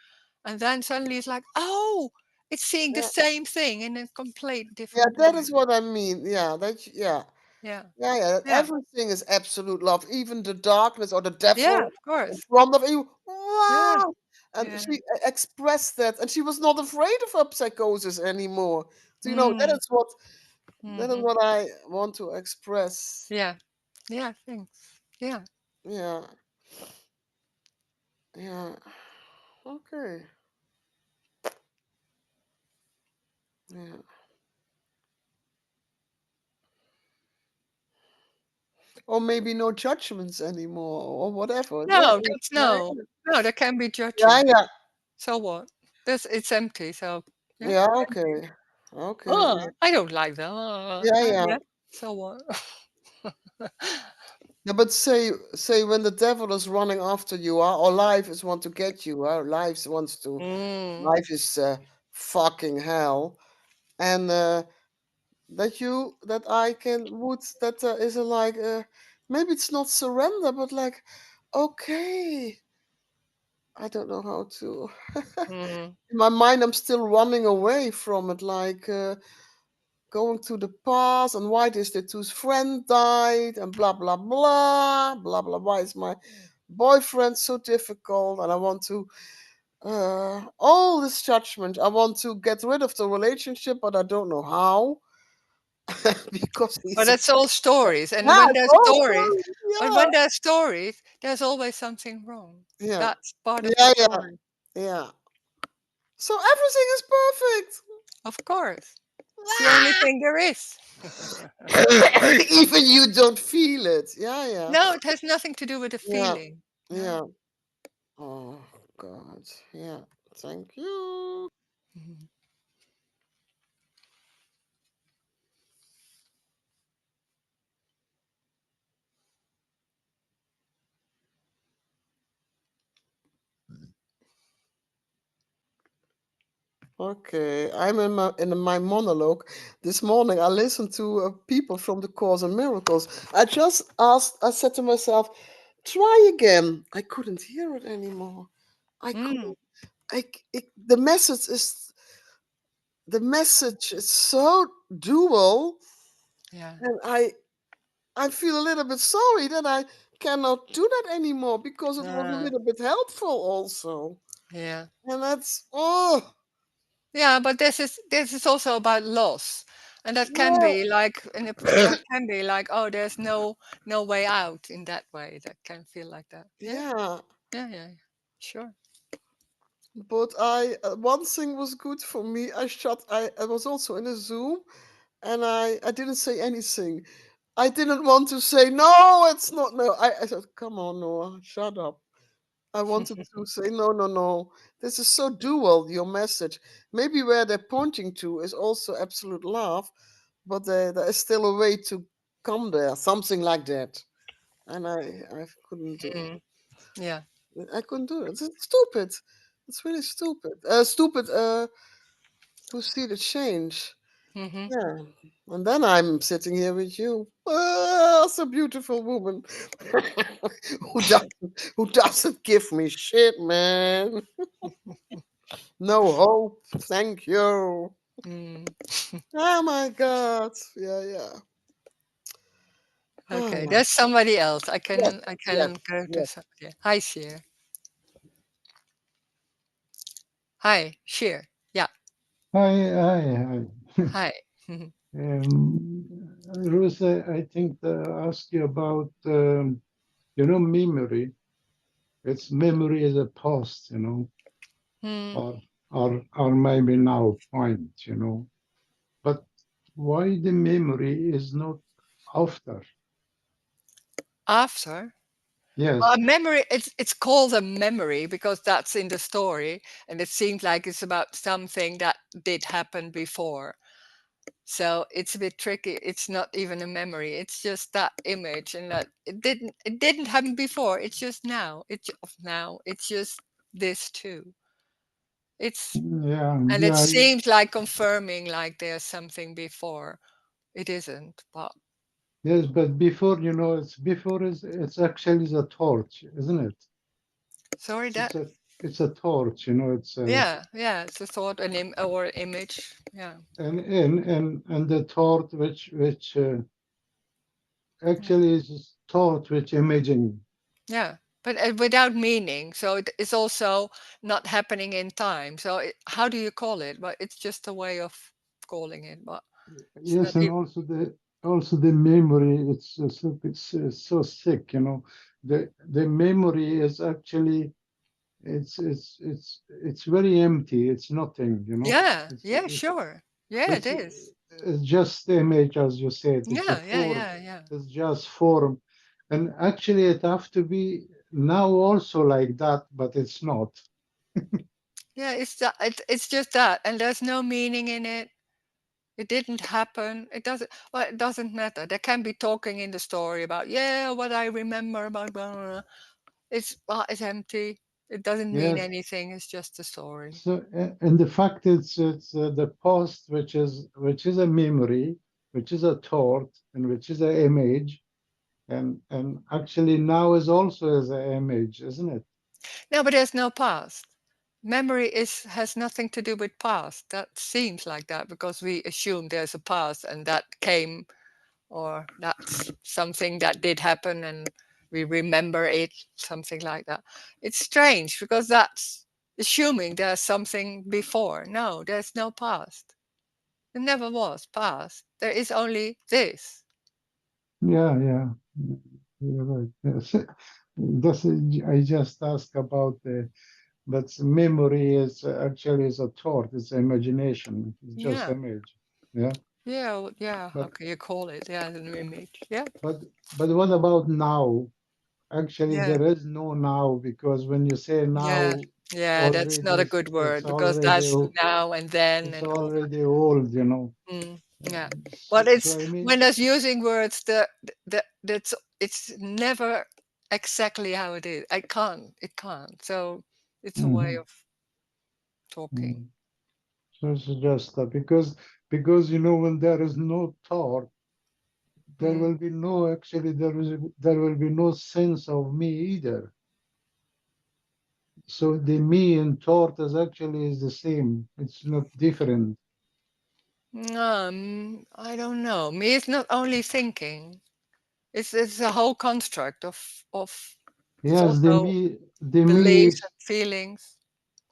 And then suddenly it's like, oh, it's seeing the yeah. same thing in a complete Yeah, different that is way. what I mean. Yeah, yeah. Yeah, Yeah, yeah, that yeah, everything is absolute love, even the darkness or the yeah, devil of in course. front of you. Yeah, Wow! And yeah. she expressed that, and she was not afraid of her psychosis anymore. Do you know Mm, that is hmm. what I want to express. Yeah, yeah, thanks. Yeah. Yeah, yeah. Okay. Yeah. Or maybe no judgments anymore, or whatever. No, Yeah, that's yeah, no. No, there can be yeah, judging. yeah. So what? This it's empty. So yeah, Yeah, empty. okay. Okay. Oh, I don't like that. Yeah, yeah. Yeah. So what? Yeah, but say when the devil is running after you, or life is want to get you, Mm. life is fucking hell, and that I can would that is a like maybe it's not surrender, but like okay, I don't know how to. Mm. In my mind, I'm still running away from it, like going to the past and why this the two's friend died and blah blah blah blah blah. Why is my boyfriend so difficult? And I want to all this judgment. I want to get rid of the relationship, but I don't know how because But he's that's all stories. And yeah, when it's there's all stories, stories. but Yeah, when there's stories, there's always something wrong. yeah, That's part of the yeah, yeah, story. yeah. So everything is perfect. Of course. It's the only thing there is. Even you don't feel it. Yeah, yeah, No, it has nothing to do with the yeah, feeling. yeah. No. Oh God. Yeah. Thank you. Mhm. Okay, I'm in my monologue. This morning, I listened to people from the Course in Miracles. I just asked. I said to myself, Try again. I couldn't hear it anymore. I Mm, couldn't. The message is so dual, yeah, and I feel a little bit sorry that I cannot do that anymore because it was a uh, little bit helpful also. yeah, And that's oh yeah. But this is also about loss, and that can yeah be like that can be like, oh, there's no way out in that way. That can feel like that. Yeah, yeah. yeah, yeah, yeah. Sure. But I one thing was good for me. I was also in a Zoom, and I didn't say anything. I didn't want to say no. It's not no. I said, come on, Noah, shut up. I wanted to say, no, no, no. This is so dual, your message. Maybe where they're pointing to is also absolute love, but there is still a way to come there, something like that. And I couldn't do Mm, yeah. it. I couldn't do it. It's stupid. It's really stupid. Stupid to see the change. Mm-hmm. Yeah. And then I'm sitting here with you. Ah, so beautiful woman who doesn't give me shit, man. No hope. Thank you. Mm. Oh my God. Yeah, yeah. Okay, Ah, there's somebody else. I yes, can I yes, can go to yes. somebody. Hi, Sheer. Hi, Sheer. Yeah. Hi, hi, hi. Hi. Rosa, I think ask you about memory. It's memory is a past, Hmm. or maybe now point. But why the memory is not after? After. Well, a Yes. memory. It's called a memory because that's in the story, and it seems like it's about something that did happen before. So it's a bit tricky. It's not even a memory. It's just that image, and that it didn't happen before. It's just now. It's just this too. It's Yeah, and it yeah, seems like confirming like there's something before. It isn't, but yes. But before, it's actually the torch, isn't it? sorry that. It's a torch. It's a Yeah, yeah. It's a thought, or image. Yeah, and the thought which yeah, actually is thought which imaging. yeah. But without meaning, so it's also not happening in time. So how do you call it? But it's just a way of calling it. But it's not Yes, and even. also the memory. It's so sick. The memory is actually it's very empty. It's nothing. Yeah, It's yeah, it's sure. Yeah, it it's is. it's just image, as you said. It's a Yeah, yeah, form. yeah, yeah. It's just form, and actually it have to be now also like that, but it's not. Yeah, it's just that, and there's no meaning in it. It didn't happen. It doesn't. Well, it doesn't matter. There can be talking in the story about, yeah, what I remember about blah, blah, blah. It's empty. It doesn't mean Yes. anything. It's just a story. So, and the fact it's the past, which is a memory, which is a thought, and which is an image, and actually now is also as an image, isn't it? No, but there's no past. Memory is has nothing to do with past. That seems like that because we assume there's a past and that came, or that's something that did happen and we remember it, something like that. It's strange because that's assuming there's something before. No, there's no past. There never was past. There is only this. Yeah, yeah, you're right. Yes. That's, I just asked about but memory is actually is a thought, it's imagination, it's just Yeah. image. Yeah, Yeah, yeah. How but can you call it? Yeah, an image. Yeah. but but what about now? Actually, Yeah. there is no now because when you say Yeah. now, Yeah, that's already not a good it's word because that's now and then it's and all. already old. Mm, yeah. So, But so it's I mean, when us using words that's it's never exactly how it is. It can't. So it's a way mhm, of talking. mhm. So it's just because when there is no thought, there will be no, actually, there will be no sense of me either. So the me in tortoise actually is the same. It's not different. I don't know. Me is not only thinking. It's a whole construct of. It's Yes, the also me, the me beliefs is, and feelings.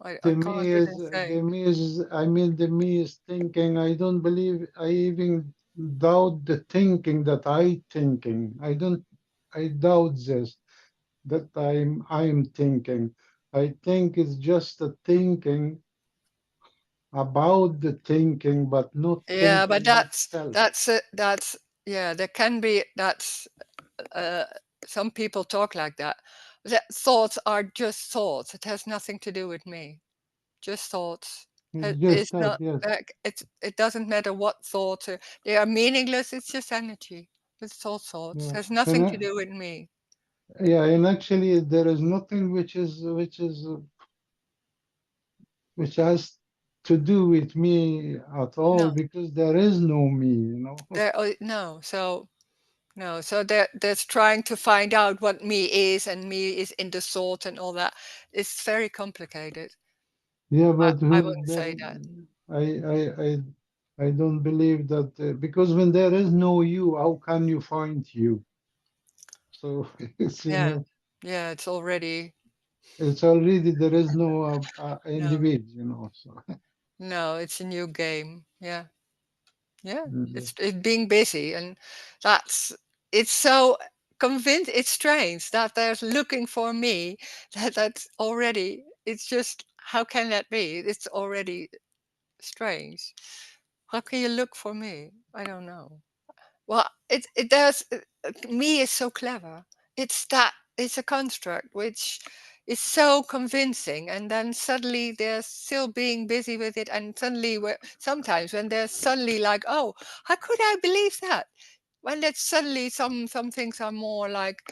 I the me can't is, even say. the me is, I mean, the me is thinking. I don't believe, I even doubt the thinking that I thinking. I doubt this, that I'm thinking. I think it's just a thinking about the thinking, but not Yeah, but thinking that's itself. that's it. That's yeah. There can be that's uh, some people talk like that. That thoughts are just thoughts. It has nothing to do with me. Just thoughts. It's It's just that, not yes. like it doesn't matter what thoughts are, they are meaningless. It's just energy. It's all thoughts. Yeah. Has And nothing to do with me. yeah, and actually there is nothing which has to do with me at No, all, because there is no me, you know. no. So no. So there's trying to find out what me is, and me is in the thought and all that. It's very complicated. Yeah, I, but I when wouldn't say there, that. I don't believe that, because when there is no you, how can you find you? So it's, you Yeah, know, yeah. It's already it's already, there is no no, individual, you know. So no. It's a new game. Yeah. Yeah, mm, it's being busy, and that's it's so convinced. It's strange that they're looking for me. That's already. It's just how can that be? It's already strange. How can you look for me? I don't know. Well, it does. Me is so clever. It's that it's a construct which is so convincing, and then suddenly they're still being busy with it, and suddenly, sometimes when they're suddenly like, "Oh, how could I believe that?" When it's suddenly some things are more like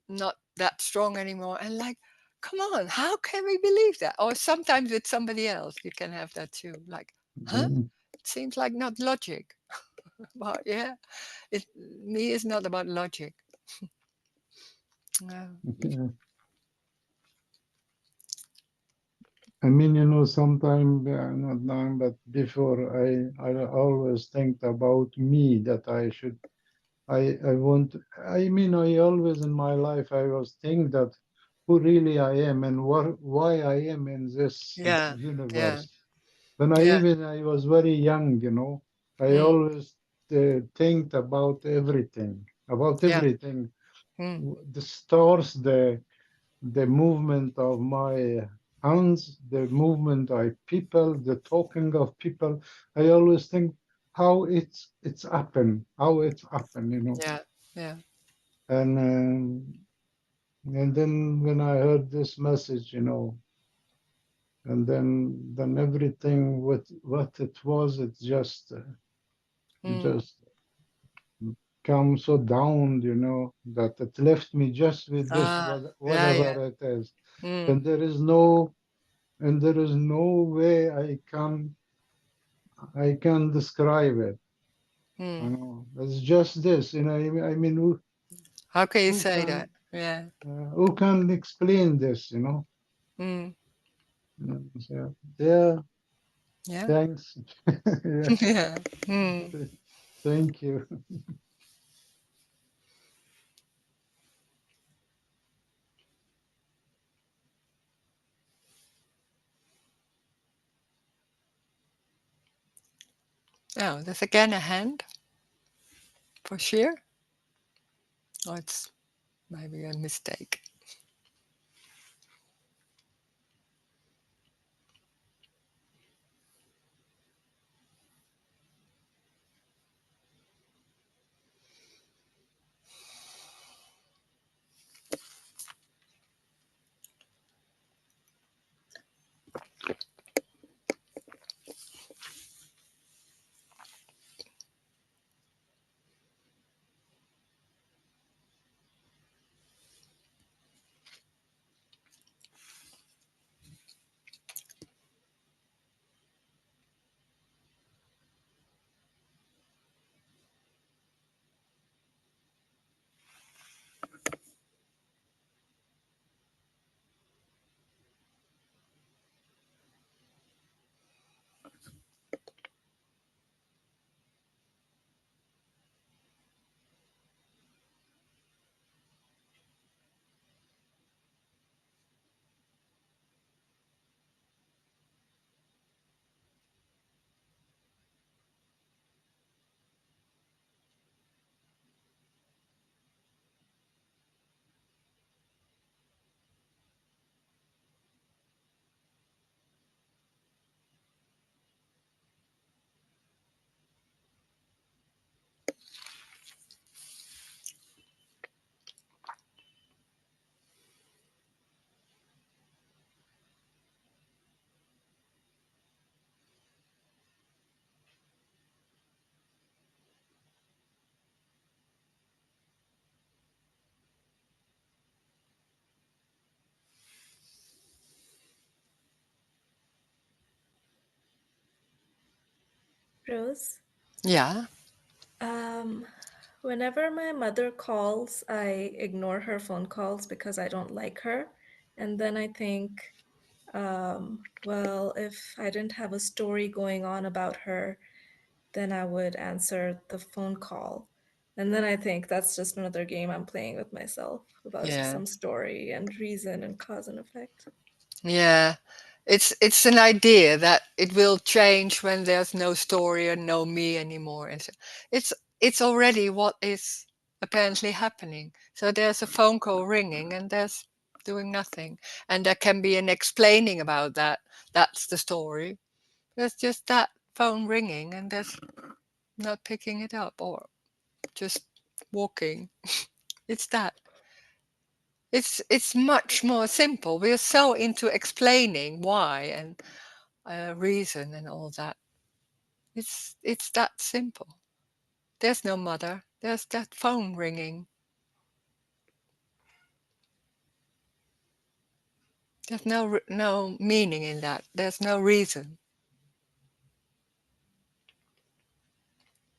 not that strong anymore, and like, come on, how can we believe that? Or sometimes with somebody else, you can have that too. Like, huh? mm, It seems like not logic. But yeah. It me is not about logic. No. yeah. I mean, you know, sometime, not now, but before, I always think about me, that I should, I want, I mean, I always in my life, I was think that who really I am and why I am in this Yeah, yeah, universe. When yeah. I was very young, you know, I Mm, always think about yeah. everything, Mm, the stars, the movement of my hands, the movement of people, the talking of people. I always think how how it's happened, you know. yeah, yeah. And then when I heard this message, you know, and then everything what it was, it Mm, just come so down, you know, that it left me just with this, ah, yeah, whatever yeah. it is, Mm, and there is no way I can describe it. You mm. know, it's just this. You know, I mean, How can you who say that? can Yeah. who can explain this? You know. Mm, So, yeah. yeah. Thanks. Yeah. Yeah. Mm. Thank you. Oh, there's again a hand for sheer. Oh, it's maybe a mistake. Rose? Yeah. Um, Whenever my mother calls, I ignore her phone calls because I don't like her. And then I think, well, if I didn't have a story going on about her, then I would answer the phone call. And then I think that's just another game I'm playing with myself about Yeah. some story and reason and cause and effect. Yeah. It's an idea that it will change when there's no story and no me anymore. And so it's it's already what is apparently happening. So there's a phone call ringing and there's doing nothing. And there can be an explaining about that. That's the story. There's just that phone ringing and there's not picking it up or just walking. It's that. It's much more simple. We're so into explaining why and reason and all that. It's that simple. There's no mother. There's that phone ringing. There's no meaning in that. There's no reason.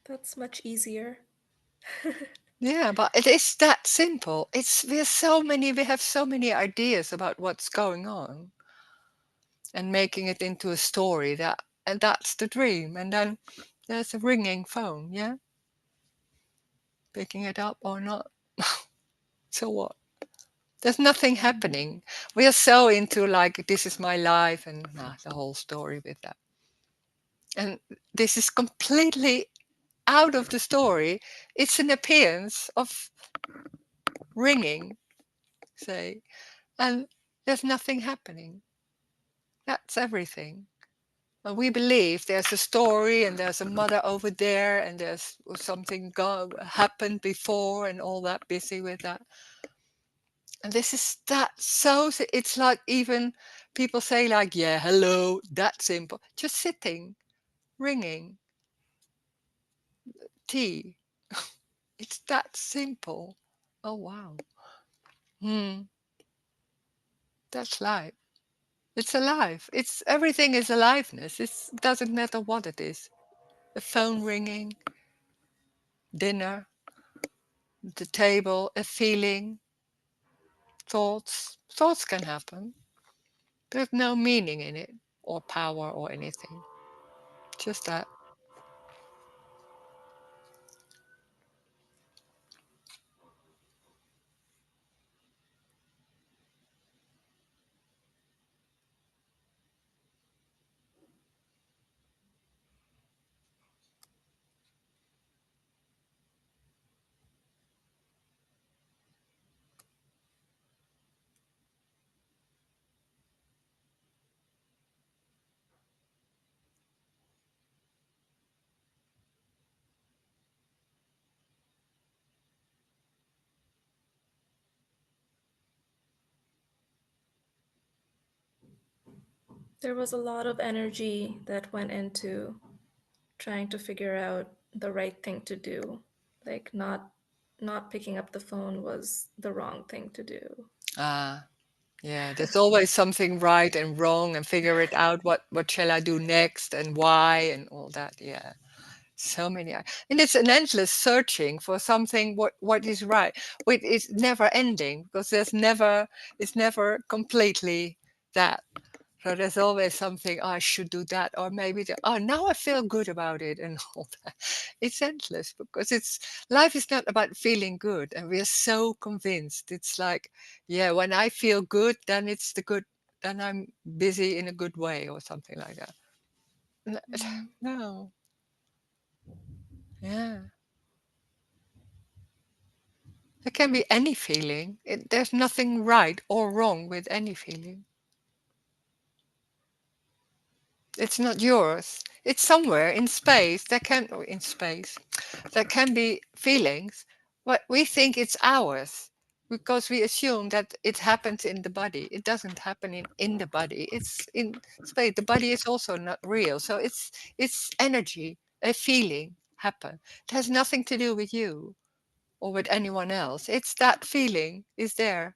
That's much easier. Yeah, but it is that simple. We have so many ideas about what's going on and making it into a story and that's the dream. And then there's a ringing phone, yeah? Picking it up or not. So what? There's nothing happening. We are so into like this is my life and the whole story with that. And this is completely out of the story. It's an appearance of ringing, say, and there's nothing happening. That's everything. And we believe there's a story and there's a mother over there and there's something happened before and all that busy with that. And this is that it's like even people say like, yeah, hello, that simple. Just sitting, ringing, tea. It's that simple. Oh wow. Hmm. That's life. It's alive. It's everything is aliveness. It doesn't matter what it is. The phone ringing, dinner, the table, a feeling, thoughts. Thoughts can happen. There's no meaning in it or power or anything. Just that. There was a lot of energy that went into trying to figure out the right thing to do. Like not picking up the phone was the wrong thing to do. Ah. Yeah, there's always something right and wrong and figure it out what shall I do next and why and all that. Yeah. So many and it's an endless searching for something what is right. It's never ending because it's never completely that. So there's always something, "Oh, I should do that, or maybe now I feel good about it and all that. It's endless because life is not about feeling good, and we are so convinced. It's like, yeah, when I feel good, then it's the good, then I'm busy in a good way or something like that. N- Mm. No, yeah, there can be any feeling. There's nothing right or wrong with any feeling. It's not yours. It's somewhere in space. Or in space. There can be feelings, but we think it's ours because we assume that it happens in the body. It doesn't happen in the body. It's in space. The body is also not real. So it's energy, a feeling happen. It has nothing to do with you or with anyone else. It's that feeling is there.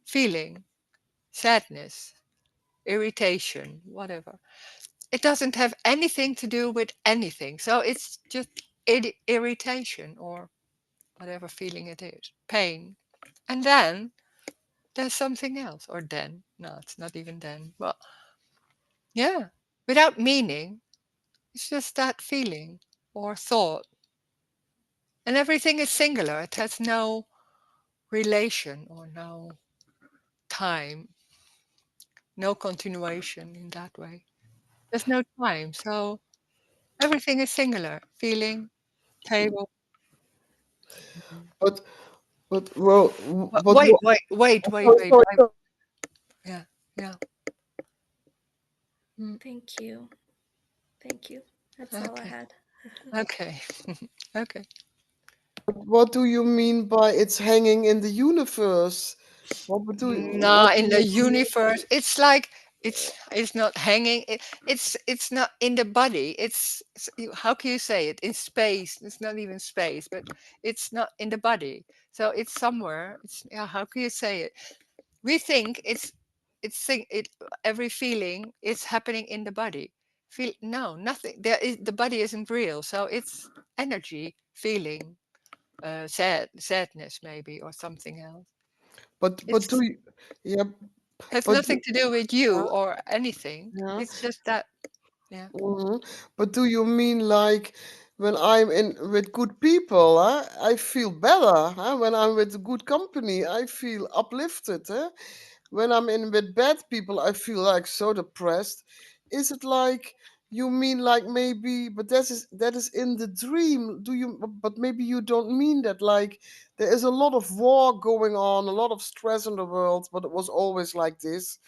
Feeling, sadness, irritation, whatever. It doesn't have anything to do with anything. So it's just irritation or whatever feeling it is, pain. And then there's something else, or then. No, it's not even then. Well, yeah, without meaning, it's just that feeling or thought. And everything is singular. It has no relation or no time, no continuation in that way. There's no time. So everything is singular. Feeling, table. Mhm. But well, but Wait, what? wait, wait, wait, Sorry, wait. sorry, sorry. Yeah, yeah. Mm, Thank you. Thank you. That's all I okay, had. okay, okay. What do you mean by it's hanging in the universe? No, What do in the you mean? universe, it's like it's not hanging. It's not in the body. How can you say it? In space. It's not even space, but it's not in the body. So it's somewhere. It's yeah. How can you say it? We think it. Every feeling is happening in the body. Feel no, nothing. The body isn't real. So it's energy, feeling, sadness maybe, or something else. But do It's you? Yeah, has but nothing to do with you or anything. yeah. It's just that, yeah. Mhm. But do you mean like when I'm in with good people, huh, I feel better, huh? When I'm with good company, I feel uplifted, huh? When I'm in with bad people, I feel like so depressed. Is it like you mean like maybe, but that is in the dream. Do you? But maybe you don't mean that. Like there is a lot of war going on, a lot of stress in the world, but it was always like this.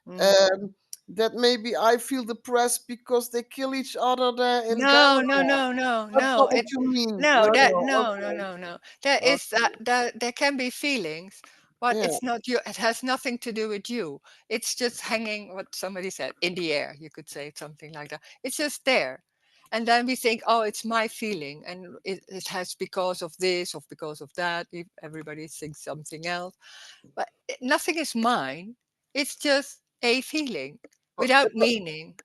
Mm. Um, that maybe I feel depressed because they kill each other there in No, no, Ghana. no, no, That's no. not what you mean. No, No, no. no, no, Okay. no, no. There Okay. is that there can be feelings, but Yeah. it's not you. It has nothing to do with you. It's just hanging. What somebody said in the air. You could say something like that. It's just there, and then we think, oh, it's my feeling, and it has because of this or because of that. If everybody thinks something else, but nothing is mine. It's just a feeling But, without meaning.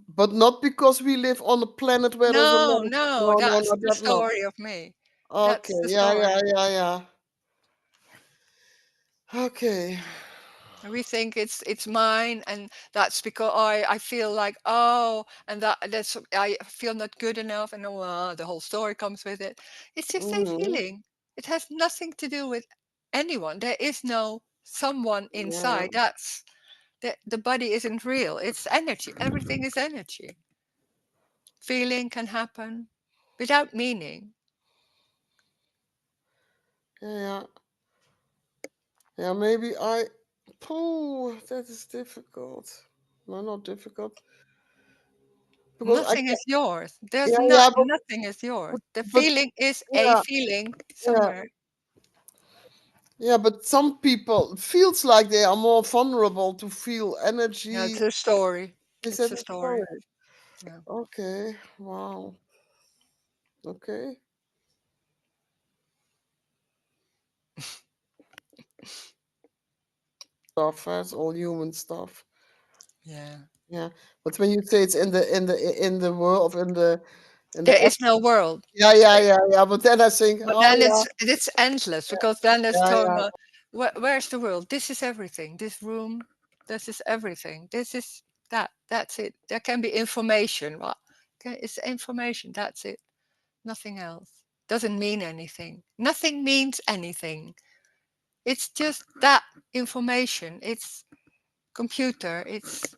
but not because we live on a planet where there's a No, lot of. no, No, no, that's no, the that not. story of me. Okay. That's the Yeah, yeah, story. yeah, yeah. Okay. We think it's mine, and that's because I feel like, oh, and that's I feel not good enough, and the whole story comes with it. It's just a Mm-hmm. feeling. It has nothing to do with anyone. There is no someone Yeah. inside. That's the body isn't real. It's energy. Everything is energy. Feeling can happen without meaning. Yeah. Yeah. Yeah. Maybe I. Oh, that is difficult. No, not difficult because I Nothing can. is yours. There's Yeah, not yeah, nothing is yours. The but feeling is a yeah, feeling yeah. somewhere. Yeah, but some people feels like they are more vulnerable to feel Yeah, energy. it's a story. Is It's that a a story. story? Yeah. Okay. Wow. Okay. Stuff. That's all human stuff. Yeah. Yeah. But when you say it's in the world in the There is no world. yeah, yeah, yeah, yeah. But then I think, But oh then yeah, it's endless because then there's yeah, talking yeah. about where's the world? This is everything. This room, this is everything. This is that. That's it. There can be information. Well, okay, it's information. That's it. Nothing else. Doesn't mean anything. Nothing means anything. It's just that information. It's computer. It's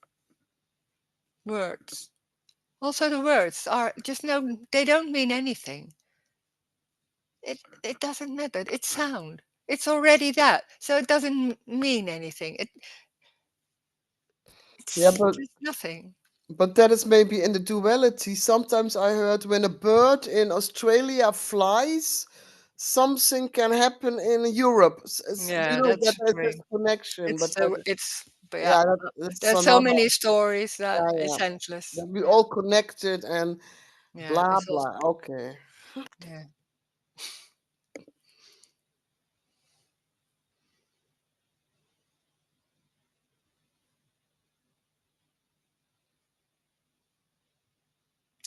words. Also, the words are just no. They don't mean anything. It doesn't matter. It's sound. It's already that, so it doesn't mean anything. Yeah, It's just nothing. but that is maybe in the duality. Sometimes I heard when a bird in Australia flies, something can happen in Europe. Yeah, That that's there's this strange. connection, but that, But yeah, yeah, that's there's so another. many stories that Yeah, yeah. it's endless. That we Yeah, all connected and yeah, blah it's also blah. Okay. yeah.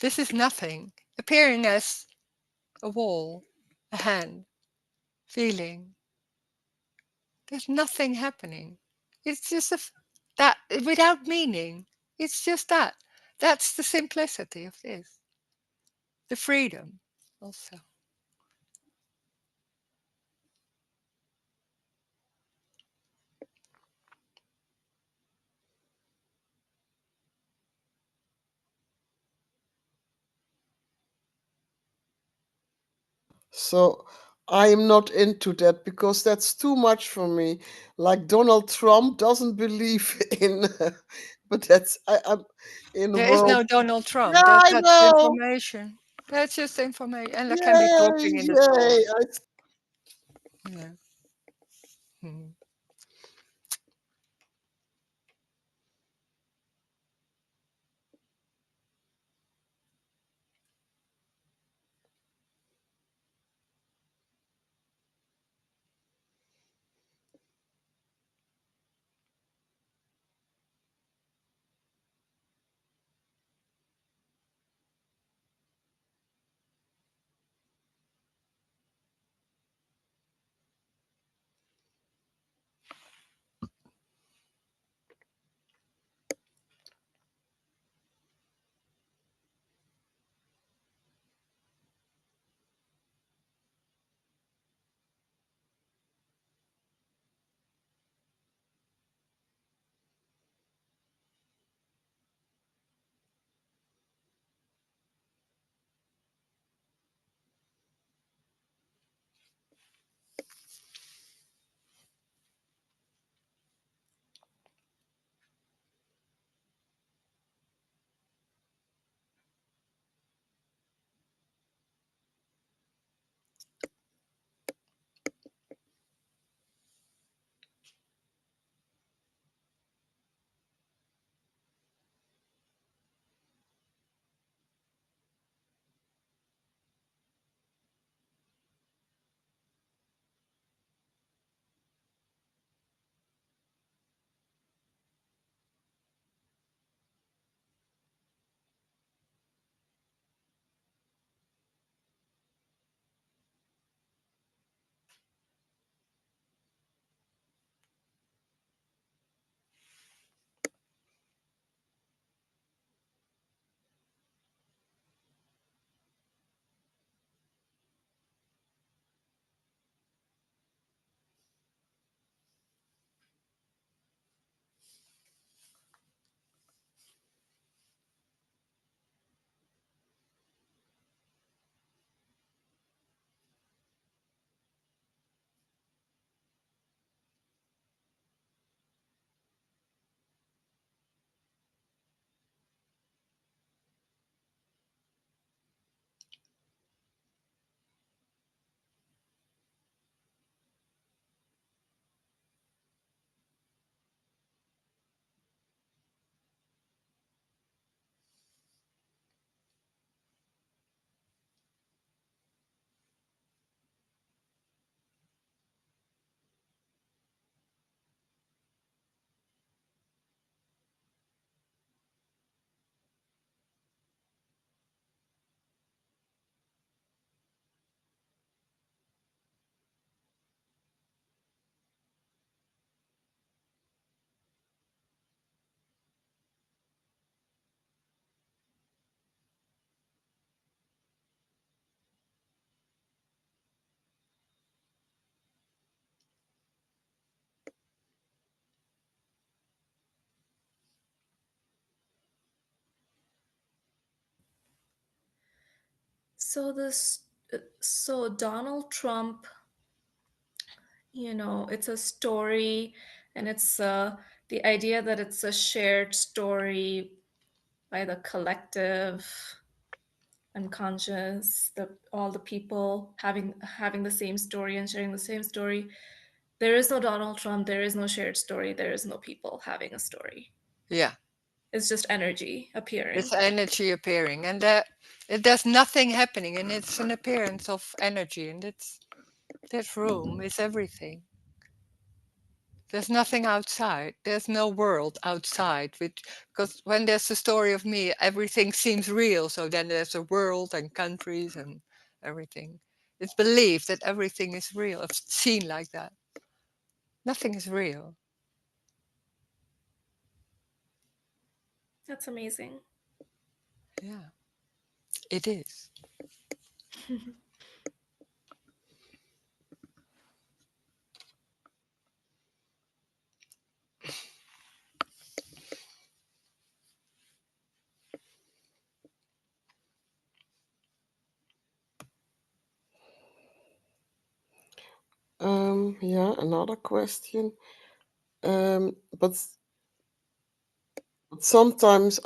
This is nothing, appearing as a wall, a hand, feeling. There's nothing happening. It's just that without meaning. It's just that. That's the simplicity of this. The freedom also. So I am not into that because that's too much for me. Like Donald Trump doesn't believe in, but I'm in There is world. no Donald Yeah, Trump. I That's know. information. That's just information. And I can be Yay, talking in the yay. forest. Yeah. Mhm. So so Donald Trump, it's a story, and it's the idea that it's a shared story by the collective unconscious, all the people having the same story and sharing the same story. There is no Donald Trump, there is no shared story, there is no people having a story. Yeah. It's just energy It's appearing. energy appearing. And there's nothing happening. And it's an appearance of energy. And it's that room is everything. There's nothing outside. There's no world outside. Which, because when there's the story of me, everything seems real. So then there's a world and countries and everything. It's believed that everything is real. It's seen like that. Nothing is real. That's amazing. Yeah, it is. Yeah, another question. But sometimes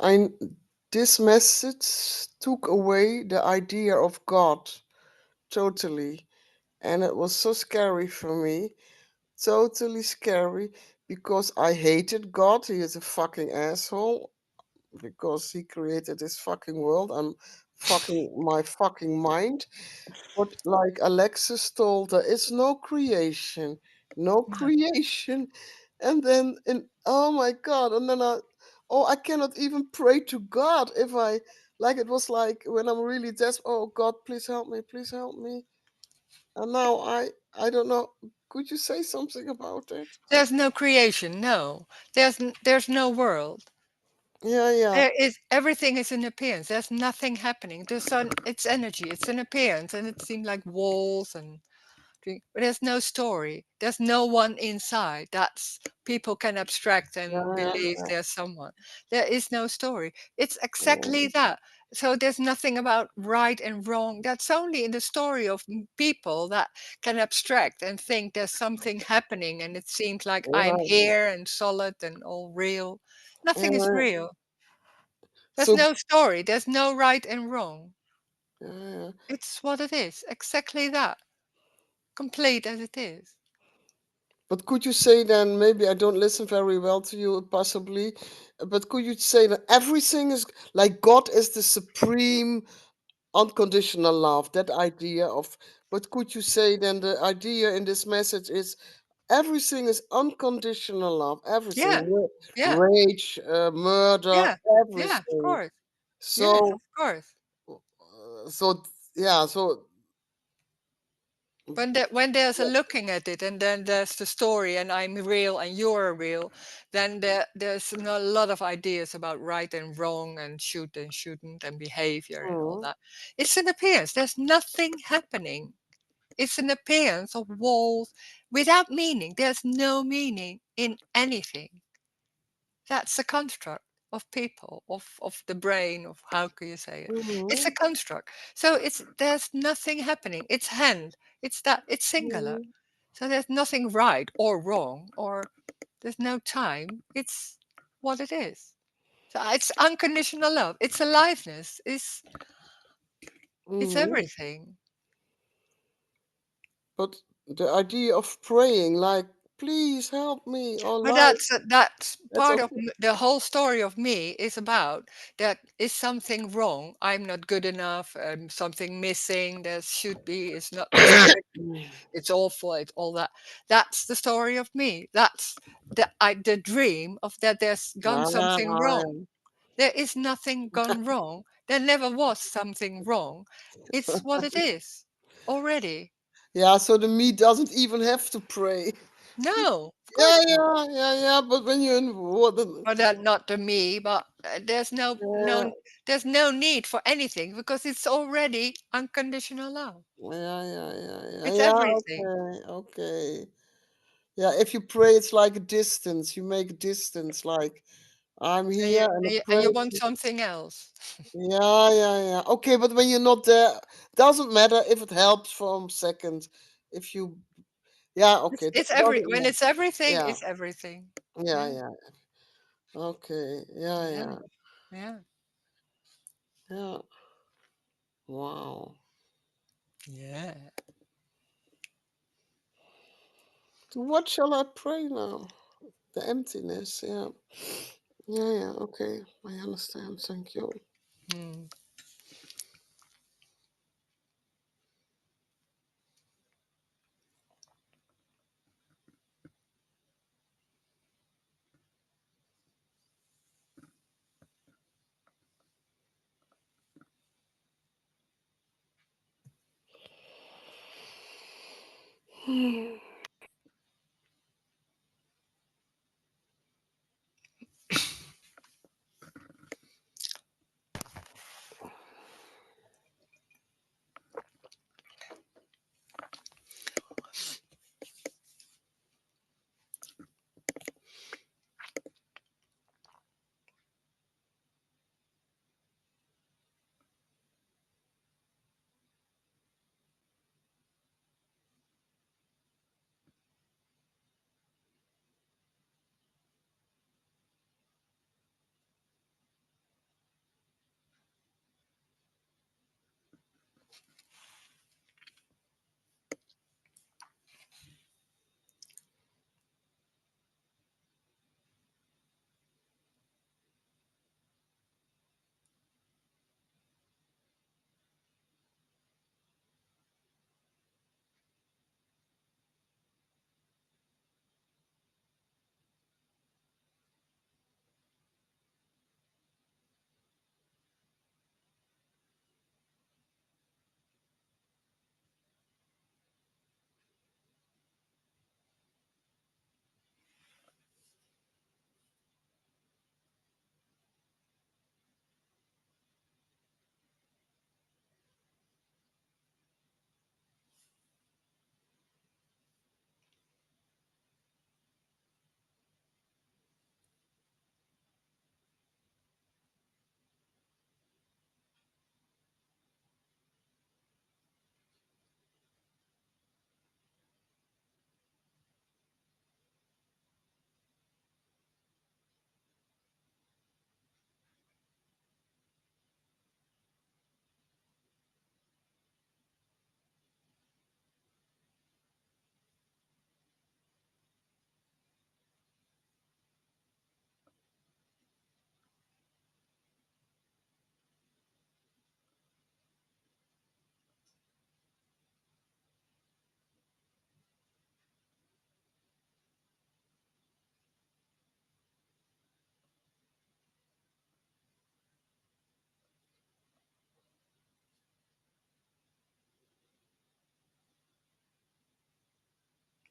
this message took away the idea of God totally, and it was so scary for me, totally scary, because I hated God. He is a fucking asshole because he created this fucking world. I'm fucking my fucking mind. But like Alexis told, there is no creation, no Yeah. creation. And then, oh my God, and then I cannot even pray to God if I, like, it was like when I'm really desperate, oh God, please help me, please help me. And now I don't know. Could you say something about it? There's no creation. No. There's no world. Yeah, yeah, There is everything is an appearance. There's nothing happening. The sun, it's energy. It's an appearance, and it seems like walls and but there's no story. There's no one inside. That's people can abstract and yeah, believe yeah, there's someone. There is no story. It's exactly yeah. that. So there's nothing about right and wrong. That's only in the story of people that can abstract and think there's something happening, and it seems like I'm Yeah, here and solid and all real. Nothing is yeah. real. There's So, no story. There's no right and wrong. yeah, yeah. It's what it is. Exactly that. Complete as it is. But could you say then, maybe I don't listen very well to you, possibly, but could you say that everything is like God is the supreme unconditional love, that idea of, but could you say then the idea in this message is everything is unconditional love, everything, Yeah. Yeah. rage, murder, Yeah. Yeah. Of everything. course. Yes. So, Of course. so, yeah, so, When there's a looking at it, and then there's the story, and I'm real and you're real, then there's a lot of ideas about right and wrong and should and shouldn't and behavior and all mm, that. It's an appearance. There's nothing happening. It's an appearance of walls without meaning. There's no meaning in anything. That's a construct of people, of the brain, of how can you say it? It's a mm, construct. So there's nothing happening. It's hand. It's that. It's singular. mm, So there's nothing right or wrong, or there's no time. It's what it is. So it's unconditional love. It's aliveness. It's mm. everything. But the idea of praying, like, please help me, or But like, that's that's part of okay. the whole story of me is about that is something wrong. I'm not good enough. Something missing. There should be. It's not. It's perfect. It's awful. It's all that. That's the story of me. That's the dream of that. There's gone Ah, something wrong. There is nothing gone wrong. There never was something wrong. It's what it is already. yeah, so the me doesn't even have to pray. No, of Yeah, course not. yeah, yeah, yeah. But when you're in what? But that not to me, but there's Yeah, there's no need for anything because it's already unconditional love. yeah, yeah, yeah, yeah, It's yeah. everything. Okay, okay. Yeah, if you pray, it's like a distance. You make a distance, like I'm And here and I and pray. you want something else. Yeah, yeah, yeah. Okay, but when you're not there, doesn't matter if it helps for a second. If you, yeah, okay, It's every doesn't when matter. it's everything, Yeah, it's everything. yeah, Yeah, yeah. Okay, yeah, yeah, yeah, yeah, yeah. Wow. yeah. To what shall I pray now? The emptiness. Yeah, yeah, yeah. Okay, I understand. Thank you. Mm.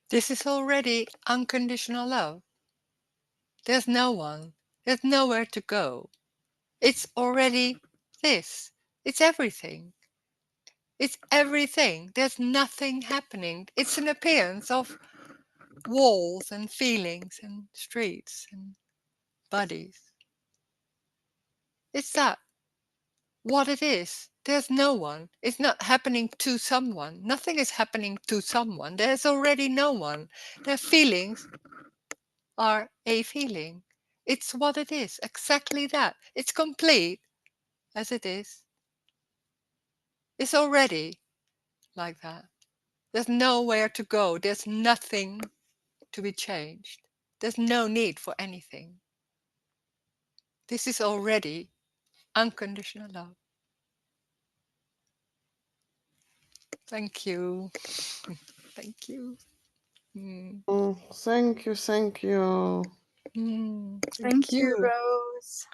This is already unconditional love. There's no one. There's nowhere to go. It's already this. It's everything. It's everything. There's nothing happening. It's an appearance of walls and feelings and streets and bodies. It's that. What it is. There's no one. It's not happening to someone. Nothing is happening to someone. There's already no one. Their feelings are a feeling. It's what it is. Exactly that. It's complete as it is. It's already like that. There's nowhere to go. There's nothing to be changed. There's no need for anything. This is already unconditional love. Thank you. Thank you. Mm. Oh, thank you, thank you. Mm. Thank Thank you, you. Rose.